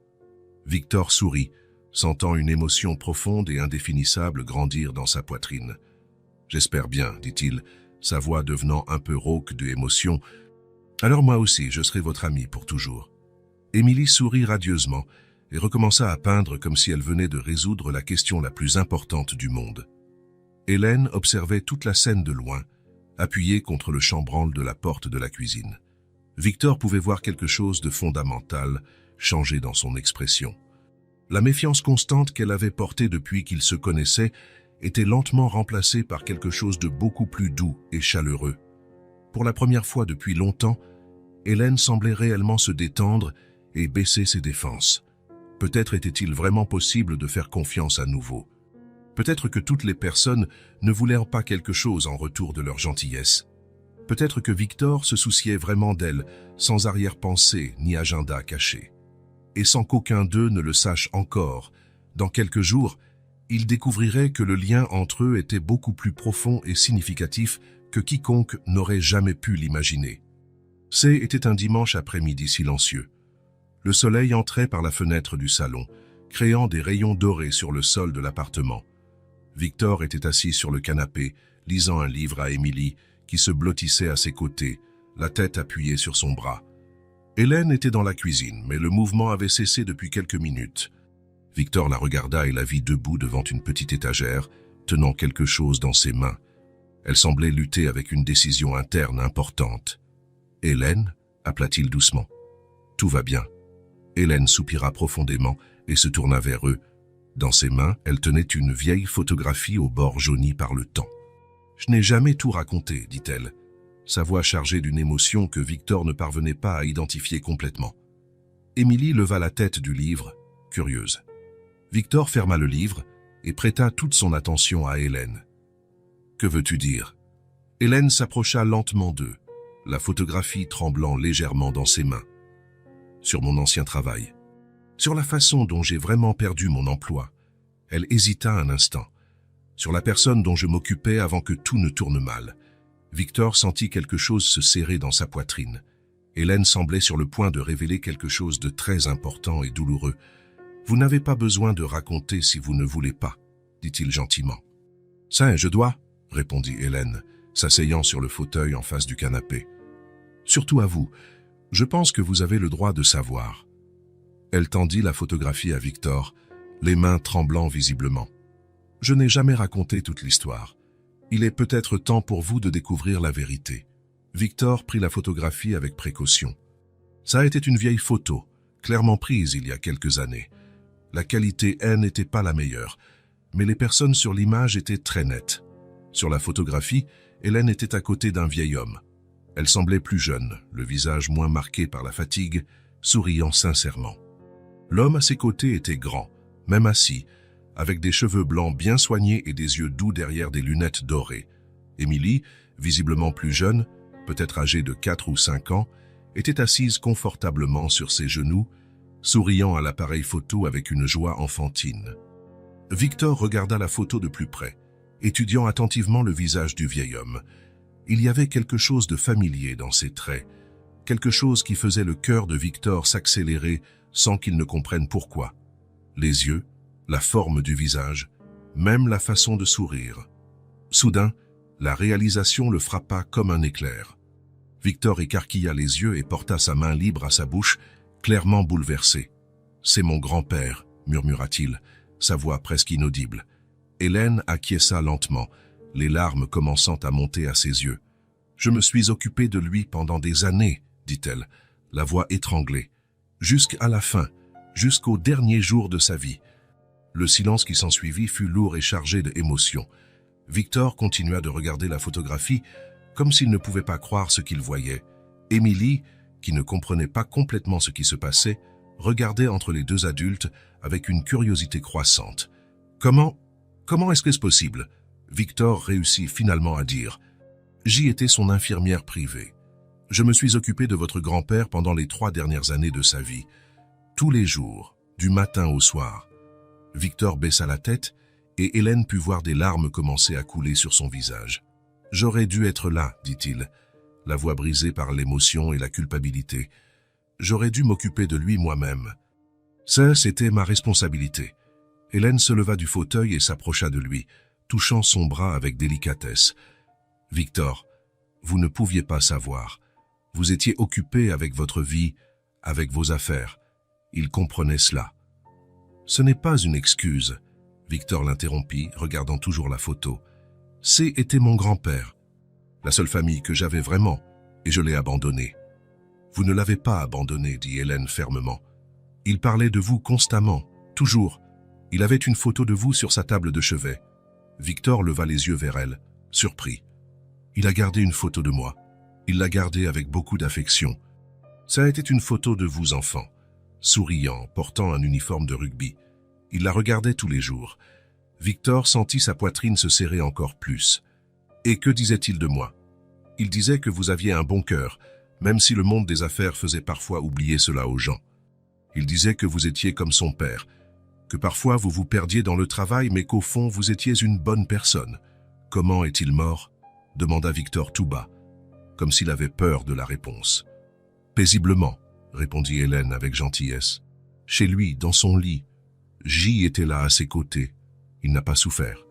Victor sourit, sentant une émotion profonde et indéfinissable grandir dans sa poitrine. « J'espère bien, dit-il, sa voix devenant un peu rauque d'émotion. « Alors moi aussi, je serai votre amie pour toujours. » Émilie sourit radieusement et recommença à peindre comme si elle venait de résoudre la question la plus importante du monde. Hélène observait toute la scène de loin, appuyée contre le chambranle de la porte de la cuisine. Victor pouvait voir quelque chose de fondamental changer dans son expression. La méfiance constante qu'elle avait portée depuis qu'ils se connaissaient était lentement remplacée par quelque chose de beaucoup plus doux et chaleureux. Pour la première fois depuis longtemps, Hélène semblait réellement se détendre et baisser ses défenses. Peut-être était-il vraiment possible de faire confiance à nouveau. Peut-être que toutes les personnes ne voulaient pas quelque chose en retour de leur gentillesse. Peut-être que Victor se souciait vraiment d'elle, sans arrière-pensée ni agenda caché. Et sans qu'aucun d'eux ne le sache encore, dans quelques jours, ils découvriraient que le lien entre eux était beaucoup plus profond et significatif que quiconque n'aurait jamais pu l'imaginer. C'était un dimanche après-midi silencieux. Le soleil entrait par la fenêtre du salon, créant des rayons dorés sur le sol de l'appartement. Victor était assis sur le canapé, lisant un livre à Émilie, qui se blottissait à ses côtés, la tête appuyée sur son bras. Hélène était dans la cuisine, mais le mouvement avait cessé depuis quelques minutes. Victor la regarda et la vit debout devant une petite étagère, tenant quelque chose dans ses mains. Elle semblait lutter avec une décision interne importante. « Hélène » appela-t-il doucement. « Tout va bien. » Hélène soupira profondément et se tourna vers eux. Dans ses mains, elle tenait une vieille photographie au bord jauni par le temps. « Je n'ai jamais tout raconté, dit-elle, sa voix chargée d'une émotion que Victor ne parvenait pas à identifier complètement. Émilie leva la tête du livre, curieuse. Victor ferma le livre et prêta toute son attention à Hélène. « Que veux-tu dire ?» Hélène s'approcha lentement d'eux, la photographie tremblant légèrement dans ses mains. « Sur mon ancien travail. Sur la façon dont j'ai vraiment perdu mon emploi. » Elle hésita un instant. « Sur la personne dont je m'occupais avant que tout ne tourne mal. » Victor sentit quelque chose se serrer dans sa poitrine. Hélène semblait sur le point de révéler quelque chose de très important et douloureux. « Vous n'avez pas besoin de raconter si vous ne voulez pas, » dit-il gentiment. « Ça, je dois, » répondit Hélène, s'asseyant sur le fauteuil en face du canapé. « Surtout à vous, je pense que vous avez le droit de savoir. » Elle tendit la photographie à Victor, les mains tremblant visiblement. « Je n'ai jamais raconté toute l'histoire. Il est peut-être temps pour vous de découvrir la vérité. » Victor prit la photographie avec précaution. Ça était une vieille photo, clairement prise il y a quelques années. La qualité n'était pas la meilleure, mais les personnes sur l'image étaient très nettes. Sur la photographie, Hélène était à côté d'un vieil homme. Elle semblait plus jeune, le visage moins marqué par la fatigue, souriant sincèrement. L'homme à ses côtés était grand, même assis, avec des cheveux blancs bien soignés et des yeux doux derrière des lunettes dorées. Émilie, visiblement plus jeune, peut-être âgée de 4 ou 5 ans, était assise confortablement sur ses genoux, souriant à l'appareil photo avec une joie enfantine. Victor regarda la photo de plus près, étudiant attentivement le visage du vieil homme. Il y avait quelque chose de familier dans ses traits, quelque chose qui faisait le cœur de Victor s'accélérer sans qu'il ne comprenne pourquoi. Les yeux, la forme du visage, même la façon de sourire. Soudain, la réalisation le frappa comme un éclair. Victor écarquilla les yeux et porta sa main libre à sa bouche, clairement bouleversé. « C'est mon grand-père », murmura-t-il, sa voix presque inaudible. Hélène acquiesça lentement, les larmes commençant à monter à ses yeux. « Je me suis occupée de lui pendant des années, » dit-elle, la voix étranglée. « Jusqu'à la fin, jusqu'au dernier jour de sa vie. » Le silence qui s'ensuivit fut lourd et chargé d'émotions. Victor continua de regarder la photographie comme s'il ne pouvait pas croire ce qu'il voyait. Émilie, qui ne comprenait pas complètement ce qui se passait, regardait entre les deux adultes avec une curiosité croissante. « Comment est-ce possible ?» Victor réussit finalement à dire. « J'y étais son infirmière privée. Je me suis occupé de votre grand-père pendant les 3 dernières années de sa vie. Tous les jours, du matin au soir. » Victor baissa la tête et Hélène put voir des larmes commencer à couler sur son visage. « J'aurais dû être là, dit-il, la voix brisée par l'émotion et la culpabilité. J'aurais dû m'occuper de lui moi-même. Ça, c'était ma responsabilité. » Hélène se leva du fauteuil et s'approcha de lui, touchant son bras avec délicatesse. « Victor, vous ne pouviez pas savoir. Vous étiez occupé avec votre vie, avec vos affaires. Il comprenait cela. » « Ce n'est pas une excuse. » Victor l'interrompit, regardant toujours la photo. « C'était mon grand-père, la seule famille que j'avais vraiment, et je l'ai abandonné. »« Vous ne l'avez pas abandonné, » dit Hélène fermement. « Il parlait de vous constamment, toujours. Il avait une photo de vous sur sa table de chevet. » Victor leva les yeux vers elle, surpris. « Il a gardé une photo de moi. Il l'a gardée avec beaucoup d'affection. Ça a été une photo de vous, enfant. Souriant, portant un uniforme de rugby. Il la regardait tous les jours. » Victor sentit sa poitrine se serrer encore plus. « Et que disait-il de moi ? Il disait que vous aviez un bon cœur, même si le monde des affaires faisait parfois oublier cela aux gens. Il disait que vous étiez comme son père, que parfois vous vous perdiez dans le travail, mais qu'au fond vous étiez une bonne personne. Comment est-il mort ? » demanda Victor tout bas, comme s'il avait peur de la réponse. « Paisiblement, » répondit Hélène avec gentillesse. « Chez lui, dans son lit. J était là à ses côtés. Il n'a pas souffert.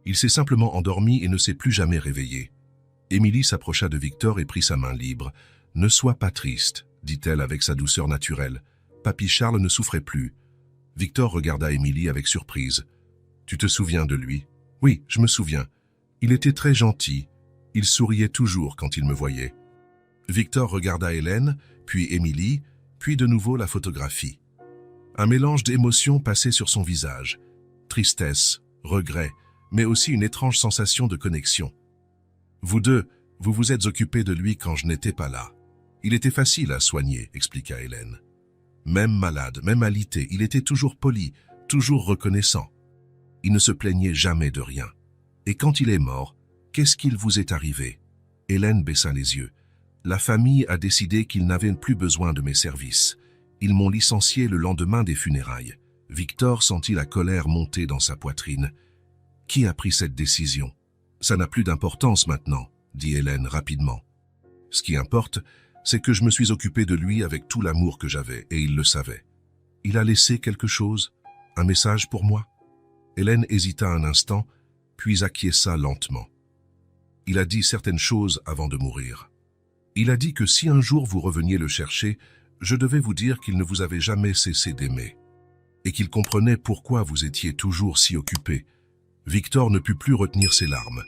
Il s'est simplement endormi et ne s'est plus jamais réveillé. » Émilie s'approcha de Victor et prit sa main libre. « Ne sois pas triste, » dit-elle avec sa douceur naturelle. « Papy Charles ne souffrait plus. » Victor regarda Émilie avec surprise. « Tu te souviens de lui ? » ?»« Oui, je me souviens. Il était très gentil. Il souriait toujours quand il me voyait. » Victor regarda Hélène, puis Émilie, puis de nouveau la photographie. Un mélange d'émotions passait sur son visage. Tristesse, regret, mais aussi une étrange sensation de connexion. « Vous deux, vous vous êtes occupés de lui quand je n'étais pas là. Il était facile à soigner, » expliqua Hélène. Même malade, même alité, il était toujours poli, toujours reconnaissant. Il ne se plaignait jamais de rien. Et quand il est mort, qu'est-ce qu'il vous est arrivé ? Hélène baissa les yeux. La famille a décidé qu'ils n'avaient plus besoin de mes services. Ils m'ont licencié le lendemain des funérailles. Victor sentit la colère monter dans sa poitrine. « Qui a pris cette décision ? Ça n'a plus d'importance maintenant, » dit Hélène rapidement. « Ce qui importe, c'est que je me suis occupé de lui avec tout l'amour que j'avais, et il le savait. Il a laissé quelque chose, un message pour moi ?» Hélène hésita un instant, puis acquiesça lentement. « Il a dit certaines choses avant de mourir. Il a dit que si un jour vous reveniez le chercher, je devais vous dire qu'il ne vous avait jamais cessé d'aimer, et qu'il comprenait pourquoi vous étiez toujours si occupé. » Victor ne put plus retenir ses larmes.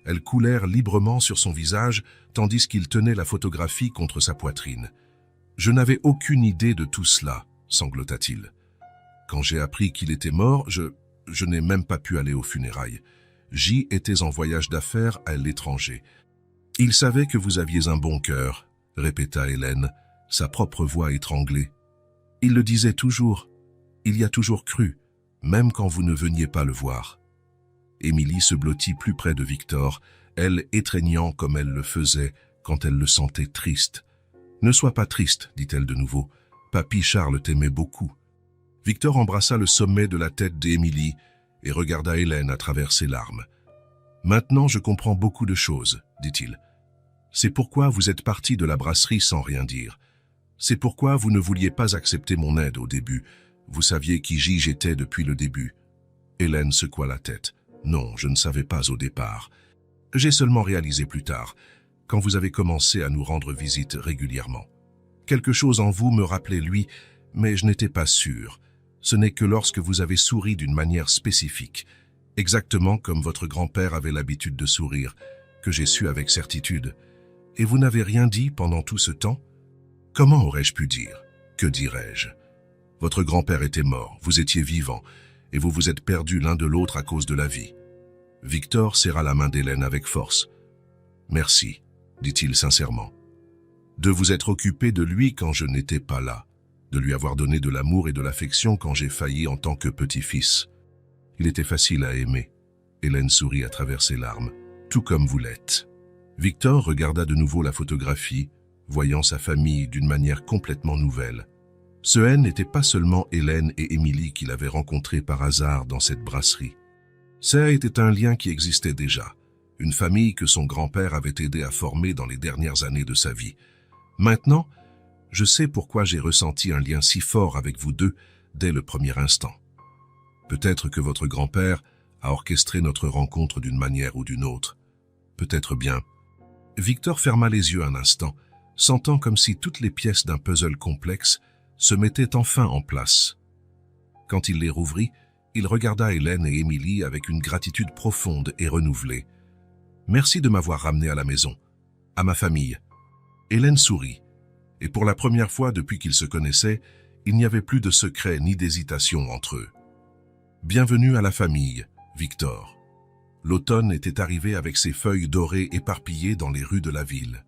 Elles coulèrent librement sur son visage, tandis qu'il tenait la photographie contre sa poitrine. « Je n'avais aucune idée de tout cela, » sanglota-t-il. « Quand j'ai appris qu'il était mort, je n'ai même pas pu aller aux funérailles. J'y étais en voyage d'affaires à l'étranger. » Il savait que vous aviez un bon cœur, répéta Hélène, sa propre voix étranglée. Il le disait toujours. Il y a toujours cru, même quand vous ne veniez pas le voir. Émilie se blottit plus près de Victor, elle étreignant comme elle le faisait quand elle le sentait triste. « Ne sois pas triste, dit-elle de nouveau. Papy Charles t'aimait beaucoup. » Victor embrassa le sommet de la tête d'Émilie et regarda Hélène à travers ses larmes. « Maintenant, je comprends beaucoup de choses, dit-il. C'est pourquoi vous êtes parti de la brasserie sans rien dire. C'est pourquoi vous ne vouliez pas accepter mon aide au début. Vous saviez qui j'étais depuis le début. » Hélène secoua la tête. « Non, je ne savais pas au départ. J'ai seulement réalisé plus tard, quand vous avez commencé à nous rendre visite régulièrement. Quelque chose en vous me rappelait lui, mais je n'étais pas sûr. Ce n'est que lorsque vous avez souri d'une manière spécifique, exactement comme votre grand-père avait l'habitude de sourire, que j'ai su avec certitude. Et vous n'avez rien dit pendant tout ce temps? Comment aurais-je pu dire? Que dirais-je? Votre grand-père était mort, vous étiez vivant, et vous vous êtes perdus l'un de l'autre à cause de la vie. » Victor serra la main d'Hélène avec force. « Merci, dit-il sincèrement, de vous être occupé de lui quand je n'étais pas là, de lui avoir donné de l'amour et de l'affection quand j'ai failli en tant que petit-fils. Il était facile à aimer. » Hélène sourit à travers ses larmes. « Tout comme vous l'êtes. » Victor regarda de nouveau la photographie, voyant sa famille d'une manière complètement nouvelle. Ce N n'était pas seulement Hélène et Émilie qu'il avait rencontrées par hasard dans cette brasserie. Ça était un lien qui existait déjà, une famille que son grand-père avait aidé à former dans les dernières années de sa vie. Maintenant, je sais pourquoi j'ai ressenti un lien si fort avec vous deux dès le premier instant. Peut-être que votre grand-père a orchestré notre rencontre d'une manière ou d'une autre. Peut-être bien. Victor ferma les yeux un instant, sentant comme si toutes les pièces d'un puzzle complexe se mettaient enfin en place. Quand il les rouvrit, il regarda Hélène et Émilie avec une gratitude profonde et renouvelée. « Merci de m'avoir ramené à la maison, à ma famille. » Hélène sourit, et pour la première fois depuis qu'ils se connaissaient, il n'y avait plus de secret ni d'hésitation entre eux. « Bienvenue à la famille, Victor. » L'automne était arrivé avec ses feuilles dorées éparpillées dans les rues de la ville.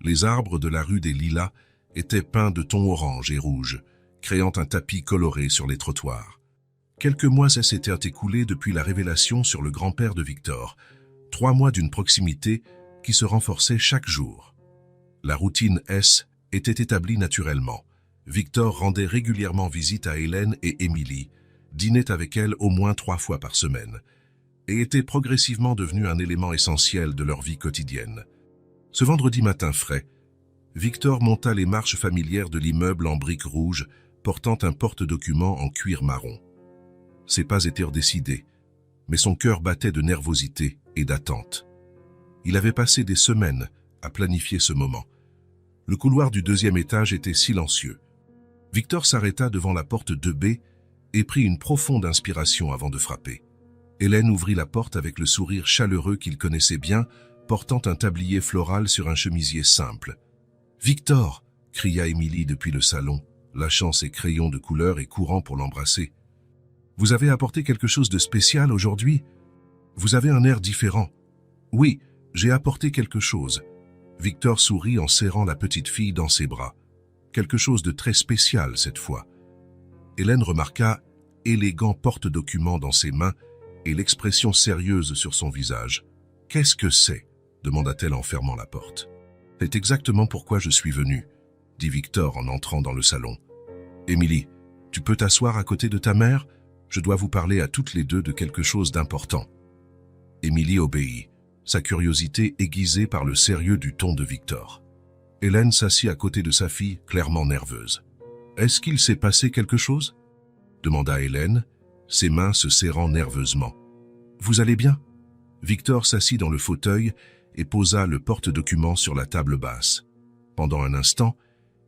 Les arbres de la rue des Lilas étaient peints de tons orange et rouge, créant un tapis coloré sur les trottoirs. Quelques mois s'étaient écoulés depuis la révélation sur le grand-père de Victor, 3 mois d'une proximité qui se renforçait chaque jour. La routine S était établie naturellement. Victor rendait régulièrement visite à Hélène et Émilie, dînait avec elles au moins 3 fois par semaine, et était progressivement devenu un élément essentiel de leur vie quotidienne. Ce vendredi matin frais, Victor monta les marches familières de l'immeuble en briques rouges, portant un porte-document en cuir marron. Ses pas étaient décidés, mais son cœur battait de nervosité et d'attente. Il avait passé des semaines à planifier ce moment. Le couloir du 2e étage était silencieux. Victor s'arrêta devant la porte 2B et prit une profonde inspiration avant de frapper. Hélène ouvrit la porte avec le sourire chaleureux qu'il connaissait bien, portant un tablier floral sur un chemisier simple. « Victor !» cria Émilie depuis le salon, lâchant ses crayons de couleur et courant pour l'embrasser. « Vous avez apporté quelque chose de spécial aujourd'hui? Vous avez un air différent. »« Oui, j'ai apporté quelque chose. » Victor sourit en serrant la petite fille dans ses bras. Quelque chose de très spécial cette fois. Hélène remarqua élégant porte-document dans ses mains et l'expression sérieuse sur son visage. « Qu'est-ce que c'est ?» demanda-t-elle en fermant la porte. « C'est exactement pourquoi je suis venue, » dit Victor en entrant dans le salon. « Émilie, tu peux t'asseoir à côté de ta mère? Je dois vous parler à toutes les deux de quelque chose d'important. » Émilie obéit, sa curiosité aiguisée par le sérieux du ton de Victor. Hélène s'assit à côté de sa fille, clairement nerveuse. « Est-ce qu'il s'est passé quelque chose ?» demanda Hélène, ses mains se serrant nerveusement. « Vous allez bien ?» Victor s'assit dans le fauteuil et posa le porte-document sur la table basse. Pendant un instant,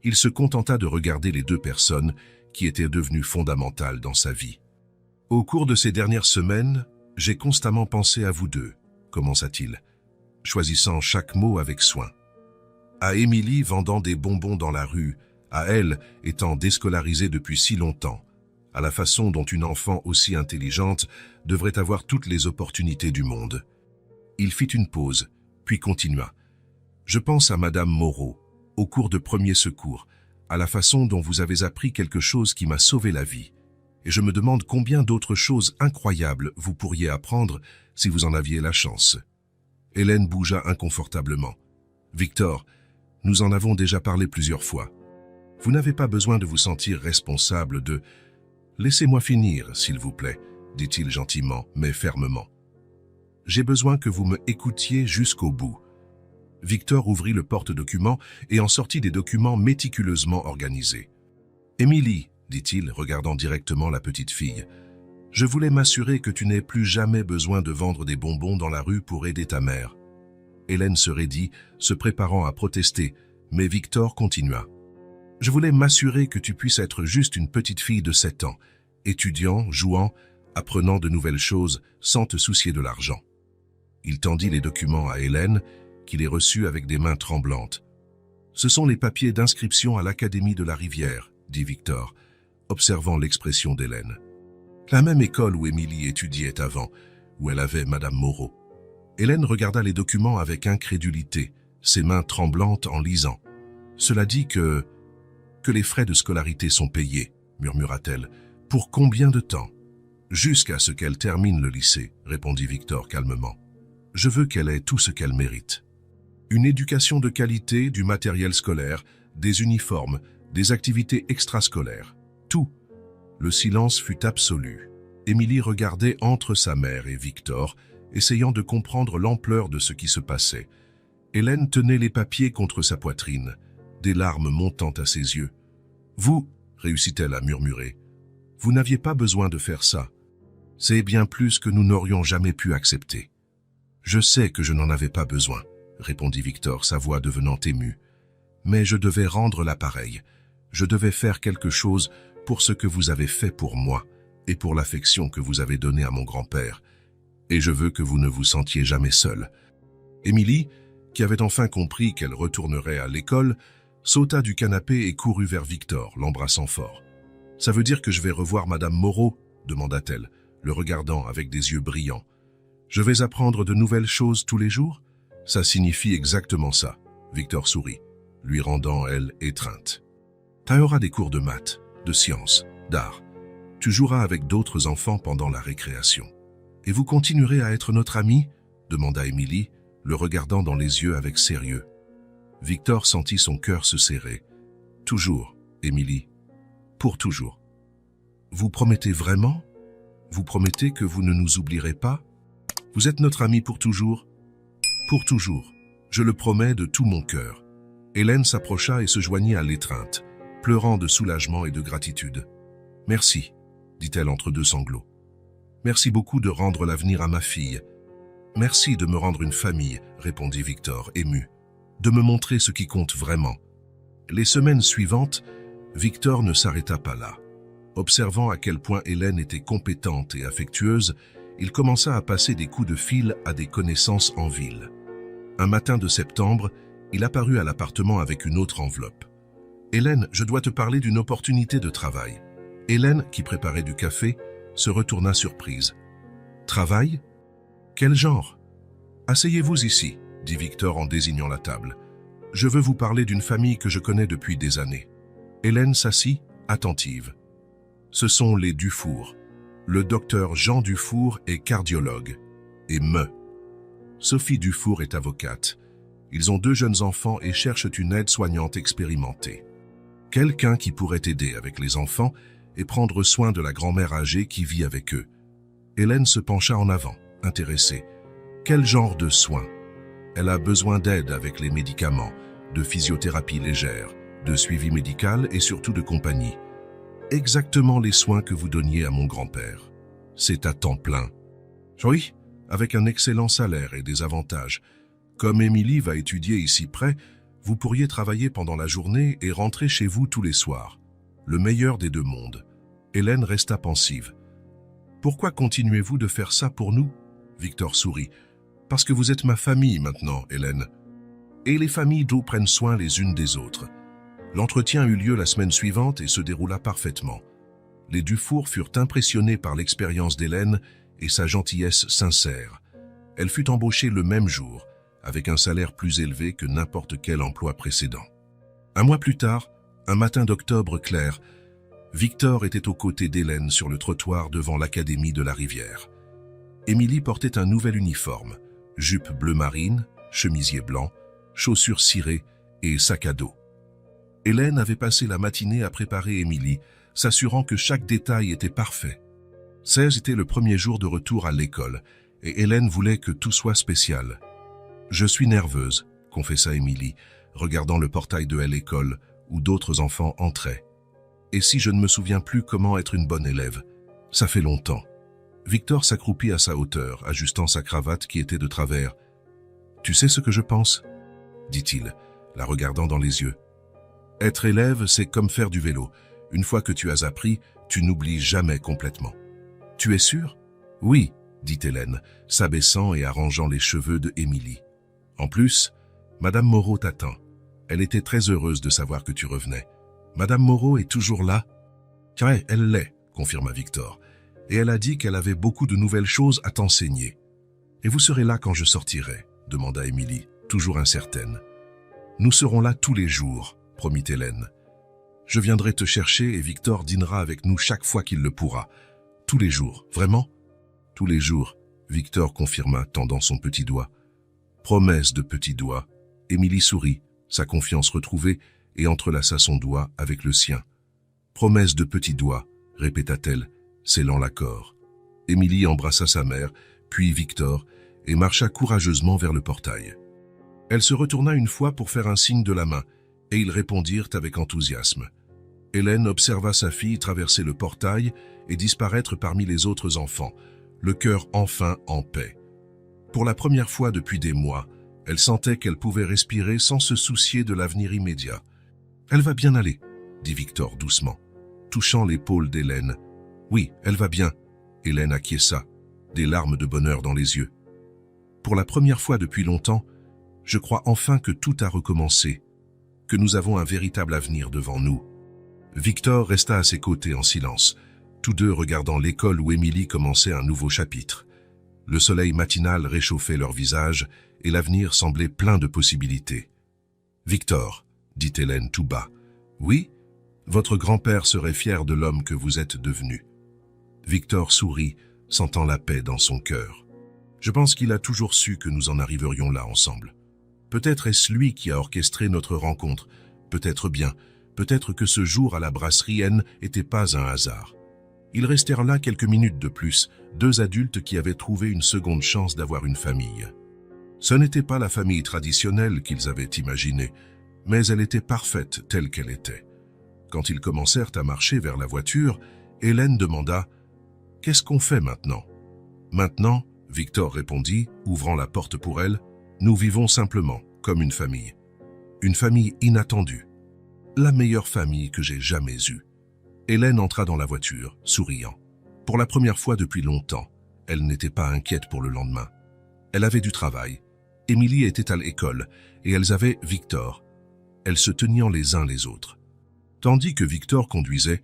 il se contenta de regarder les 2 personnes qui étaient devenues fondamentales dans sa vie. « Au cours de ces dernières semaines, j'ai constamment pensé à vous deux, » commença-t-il, choisissant chaque mot avec soin. À Émilie vendant des bonbons dans la rue, à elle étant déscolarisée depuis si longtemps, à la façon dont une enfant aussi intelligente devrait avoir toutes les opportunités du monde. Il fit une pause, puis continua. Je pense à Madame Moreau, au cours de premiers secours, à la façon dont vous avez appris quelque chose qui m'a sauvé la vie. Et je me demande combien d'autres choses incroyables vous pourriez apprendre si vous en aviez la chance. Hélène bougea inconfortablement. Victor, nous en avons déjà parlé plusieurs fois. Vous n'avez pas besoin de vous sentir responsable de... Laissez-moi finir, s'il vous plaît, dit-il gentiment, mais fermement. J'ai besoin que vous me écoutiez jusqu'au bout. Victor ouvrit le porte-document et en sortit des documents méticuleusement organisés. Émilie, dit-il, regardant directement la petite fille, je voulais m'assurer que tu n'aies plus jamais besoin de vendre des bonbons dans la rue pour aider ta mère. Hélène se raidit, se préparant à protester, mais Victor continua. Je voulais m'assurer que tu puisses être juste une petite fille de 7 ans, étudiant, jouant, apprenant de nouvelles choses sans te soucier de l'argent. Il tendit les documents à Hélène, qui les reçut avec des mains tremblantes. Ce sont les papiers d'inscription à l'Académie de la Rivière, dit Victor, observant l'expression d'Hélène. La même école où Émilie étudiait avant, où elle avait Madame Moreau. Hélène regarda les documents avec incrédulité, ses mains tremblantes en lisant. Cela dit que les frais de scolarité sont payés, murmura-t-elle. Pour combien de temps? Jusqu'à ce qu'elle termine le lycée, répondit Victor calmement. Je veux qu'elle ait tout ce qu'elle mérite. Une éducation de qualité, du matériel scolaire, des uniformes, des activités extrascolaires. Tout. Le silence fut absolu. Émilie regardait entre sa mère et Victor, essayant de comprendre l'ampleur de ce qui se passait. Hélène tenait les papiers contre sa poitrine, des larmes montant à ses yeux. « Vous, réussit-elle à murmurer, vous n'aviez pas besoin de faire ça. C'est bien plus que nous n'aurions jamais pu accepter. » « Je sais que je n'en avais pas besoin, » répondit Victor, sa voix devenant émue. « Mais je devais rendre l'appareil. Je devais faire quelque chose pour ce que vous avez fait pour moi et pour l'affection que vous avez donnée à mon grand-père. Et je veux que vous ne vous sentiez jamais seul. » Émilie, qui avait enfin compris qu'elle retournerait à l'école, sauta du canapé et courut vers Victor, l'embrassant fort. « Ça veut dire que je vais revoir Madame Moreau ?» demanda-t-elle, le regardant avec des yeux brillants. « Je vais apprendre de nouvelles choses tous les jours ?» « Ça signifie exactement ça. » Victor sourit, lui rendant, elle, étreinte. « Tu auras des cours de maths, de sciences, d'art. Tu joueras avec d'autres enfants pendant la récréation. Et vous continuerez à être notre ami ?» demanda Émilie, le regardant dans les yeux avec sérieux. Victor sentit son cœur se serrer. « Toujours, Émilie. Pour toujours. »« Vous promettez vraiment ? Vous promettez que vous ne nous oublierez pas ? Vous êtes notre ami pour toujours ? » « Pour toujours. Je le promets de tout mon cœur. » Hélène s'approcha et se joignit à l'étreinte, pleurant de soulagement et de gratitude. « Merci, » dit-elle entre deux sanglots. « Merci beaucoup de rendre l'avenir à ma fille. »« Merci de me rendre une famille, » répondit Victor, ému. « De me montrer ce qui compte vraiment. » Les semaines suivantes, Victor ne s'arrêta pas là. Observant à quel point Hélène était compétente et affectueuse, il commença à passer des coups de fil à des connaissances en ville. Un matin de septembre, il apparut à l'appartement avec une autre enveloppe. « Hélène, je dois te parler d'une opportunité de travail. » Hélène, qui préparait du café, se retourna surprise. « Travail ? Quel genre ? » « Asseyez-vous ici, » dit Victor en désignant la table. « Je veux vous parler d'une famille que je connais depuis des années. » Hélène s'assit, attentive. « Ce sont les Dufour. Le docteur Jean Dufour est cardiologue. Et Sophie Dufour est avocate. Ils ont 2 jeunes enfants et cherchent une aide-soignante expérimentée. Quelqu'un qui pourrait aider avec les enfants et prendre soin de la grand-mère âgée qui vit avec eux. Hélène se pencha en avant, intéressée. Quel genre de soins? Elle a besoin d'aide avec les médicaments, de physiothérapie légère, de suivi médical et surtout de compagnie. Exactement les soins que vous donniez à mon grand-père. C'est à temps plein. Oui, avec un excellent salaire et des avantages. Comme Émilie va étudier ici près, vous pourriez travailler pendant la journée et rentrer chez vous tous les soirs. Le meilleur des 2 mondes. Hélène resta pensive. « Pourquoi continuez-vous de faire ça pour nous ?» Victor sourit. « Parce que vous êtes ma famille maintenant, Hélène. Et les familles d'eau prennent soin les unes des autres. » L'entretien eut lieu la semaine suivante et se déroula parfaitement. Les Dufour furent impressionnés par l'expérience d'Hélène et sa gentillesse sincère. Elle fut embauchée le même jour, avec un salaire plus élevé que n'importe quel emploi précédent. Un mois plus tard, un matin d'octobre clair, Victor était aux côtés d'Hélène sur le trottoir devant l'Académie de la Rivière. Émilie portait un nouvel uniforme, jupe bleu marine, chemisier blanc, chaussures cirées et sac à dos. Hélène avait passé la matinée à préparer Émilie, s'assurant que chaque détail était parfait. 16 était le premier jour de retour à l'école, et Hélène voulait que tout soit spécial. « Je suis nerveuse », confessa Émilie, regardant le portail de l'école où d'autres enfants entraient. « Et si je ne me souviens plus comment être une bonne élève? Ça fait longtemps. » Victor s'accroupit à sa hauteur, ajustant sa cravate qui était de travers. « Tu sais ce que je pense ?» dit-il, la regardant dans les yeux. « Être élève, c'est comme faire du vélo. Une fois que tu as appris, tu n'oublies jamais complètement. »« Tu es sûr ?»« Oui, » dit Hélène, s'abaissant et arrangeant les cheveux de Émilie. « En plus, Madame Moreau t'attend. Elle était très heureuse de savoir que tu revenais. Madame Moreau est toujours là ?»« Ouais, elle l'est, » confirma Victor. « Et elle a dit qu'elle avait beaucoup de nouvelles choses à t'enseigner. »« Et vous serez là quand je sortirai ?» demanda Émilie, toujours incertaine. « Nous serons là tous les jours, » promit Hélène. « Je viendrai te chercher et Victor dînera avec nous chaque fois qu'il le pourra. Tous les jours, vraiment ?»« Tous les jours, » Victor confirma, tendant son petit doigt. « Promesse de petit doigt. » Émilie sourit, sa confiance retrouvée, et entrelaça son doigt avec le sien. « Promesse de petit doigt, » répéta-t-elle, scellant l'accord. Émilie embrassa sa mère, puis Victor, et marcha courageusement vers le portail. Elle se retourna une fois pour faire un signe de la main, et ils répondirent avec enthousiasme. Hélène observa sa fille traverser le portail et disparaître parmi les autres enfants, le cœur enfin en paix. Pour la première fois depuis des mois, elle sentait qu'elle pouvait respirer sans se soucier de l'avenir immédiat. « Elle va bien aller, » dit Victor doucement, touchant l'épaule d'Hélène. « Oui, elle va bien. » Hélène acquiesça, des larmes de bonheur dans les yeux. « Pour la première fois depuis longtemps, je crois enfin que tout a recommencé, que nous avons un véritable avenir devant nous. » Victor resta à ses côtés en silence, tous deux regardant l'école où Émilie commençait un nouveau chapitre. Le soleil matinal réchauffait leurs visages et l'avenir semblait plein de possibilités. « Victor, » dit Hélène tout bas, « oui, votre grand-père serait fier de l'homme que vous êtes devenu. » Victor sourit, sentant la paix dans son cœur. « Je pense qu'il a toujours su que nous en arriverions là ensemble. Peut-être est-ce lui qui a orchestré notre rencontre, peut-être bien, peut-être que ce jour à la brasserie N n'était pas un hasard. » Ils restèrent là quelques minutes de plus, deux adultes qui avaient trouvé une seconde chance d'avoir une famille. Ce n'était pas la famille traditionnelle qu'ils avaient imaginée, mais elle était parfaite telle qu'elle était. Quand ils commencèrent à marcher vers la voiture, Hélène demanda « Qu'est-ce qu'on fait maintenant ?»« Maintenant, » Victor répondit, ouvrant la porte pour elle, « nous vivons simplement, comme une famille. Une famille inattendue. La meilleure famille que j'ai jamais eue. » Hélène entra dans la voiture, souriant. Pour la première fois depuis longtemps, elle n'était pas inquiète pour le lendemain. Elle avait du travail. Émilie était à l'école et elles avaient Victor. Elles se teniant les uns les autres. Tandis que Victor conduisait,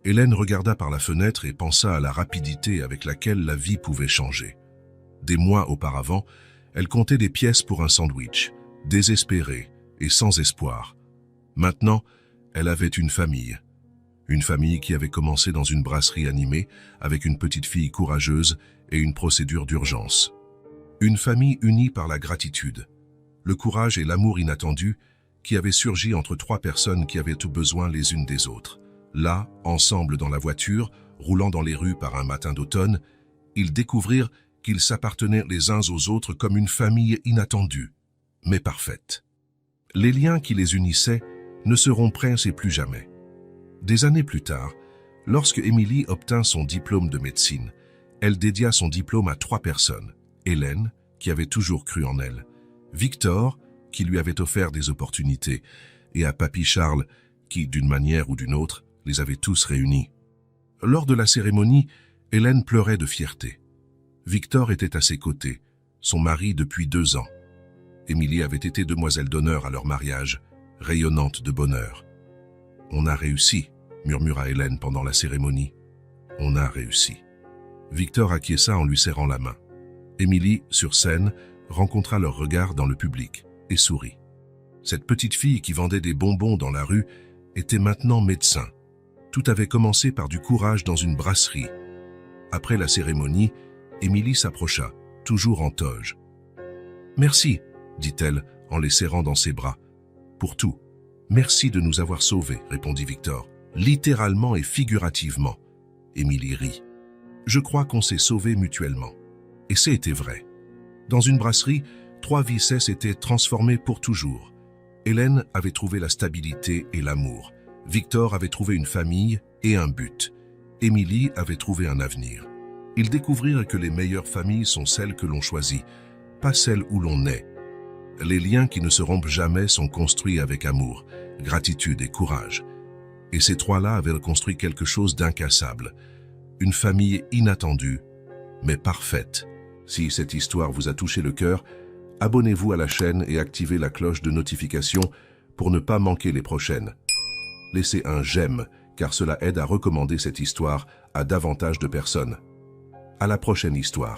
Hélène regarda par la fenêtre et pensa à la rapidité avec laquelle la vie pouvait changer. Des mois auparavant, elle comptait des pièces pour un sandwich, désespérée et sans espoir. Maintenant, elle avait une famille. Une famille qui avait commencé dans une brasserie animée avec une petite fille courageuse et une procédure d'urgence. Une famille unie par la gratitude, le courage et l'amour inattendu qui avaient surgi entre trois personnes qui avaient tout besoin les unes des autres. Là, ensemble dans la voiture, roulant dans les rues par un matin d'automne, ils découvrirent qu'ils s'appartenaient les uns aux autres comme une famille inattendue, mais parfaite. Les liens qui les unissaient ne se rompraient plus jamais. Des années plus tard, lorsque Émilie obtint son diplôme de médecine, elle dédia son diplôme à trois personnes. Hélène, qui avait toujours cru en elle, Victor, qui lui avait offert des opportunités, et à Papy Charles, qui, d'une manière ou d'une autre, les avait tous réunis. Lors de la cérémonie, Hélène pleurait de fierté. Victor était à ses côtés, son mari depuis 2 ans. Émilie avait été demoiselle d'honneur à leur mariage, rayonnante de bonheur. « On a réussi », murmura Hélène pendant la cérémonie. « On a réussi. » Victor acquiesça en lui serrant la main. Émilie, sur scène, rencontra leur regard dans le public et sourit. Cette petite fille qui vendait des bonbons dans la rue était maintenant médecin. Tout avait commencé par du courage dans une brasserie. Après la cérémonie, Émilie s'approcha, toujours en toge. « Merci, dit-elle en les serrant dans ses bras. « Pour tout. Merci de nous avoir sauvés, répondit Victor, littéralement et figurativement. » Émilie rit. « Je crois qu'on s'est sauvés mutuellement. » Et c'était vrai. Dans une brasserie, 3 vies s'étaient transformées pour toujours. Hélène avait trouvé la stabilité et l'amour. Victor avait trouvé une famille et un but. Émilie avait trouvé un avenir. Ils découvrirent que les meilleures familles sont celles que l'on choisit, pas celles où l'on naît. Les liens qui ne se rompent jamais sont construits avec amour, gratitude et courage. Et ces 3-là avaient construit quelque chose d'incassable. Une famille inattendue, mais parfaite. Si cette histoire vous a touché le cœur, abonnez-vous à la chaîne et activez la cloche de notification pour ne pas manquer les prochaines. Laissez un j'aime, car cela aide à recommander cette histoire à davantage de personnes. À la prochaine histoire.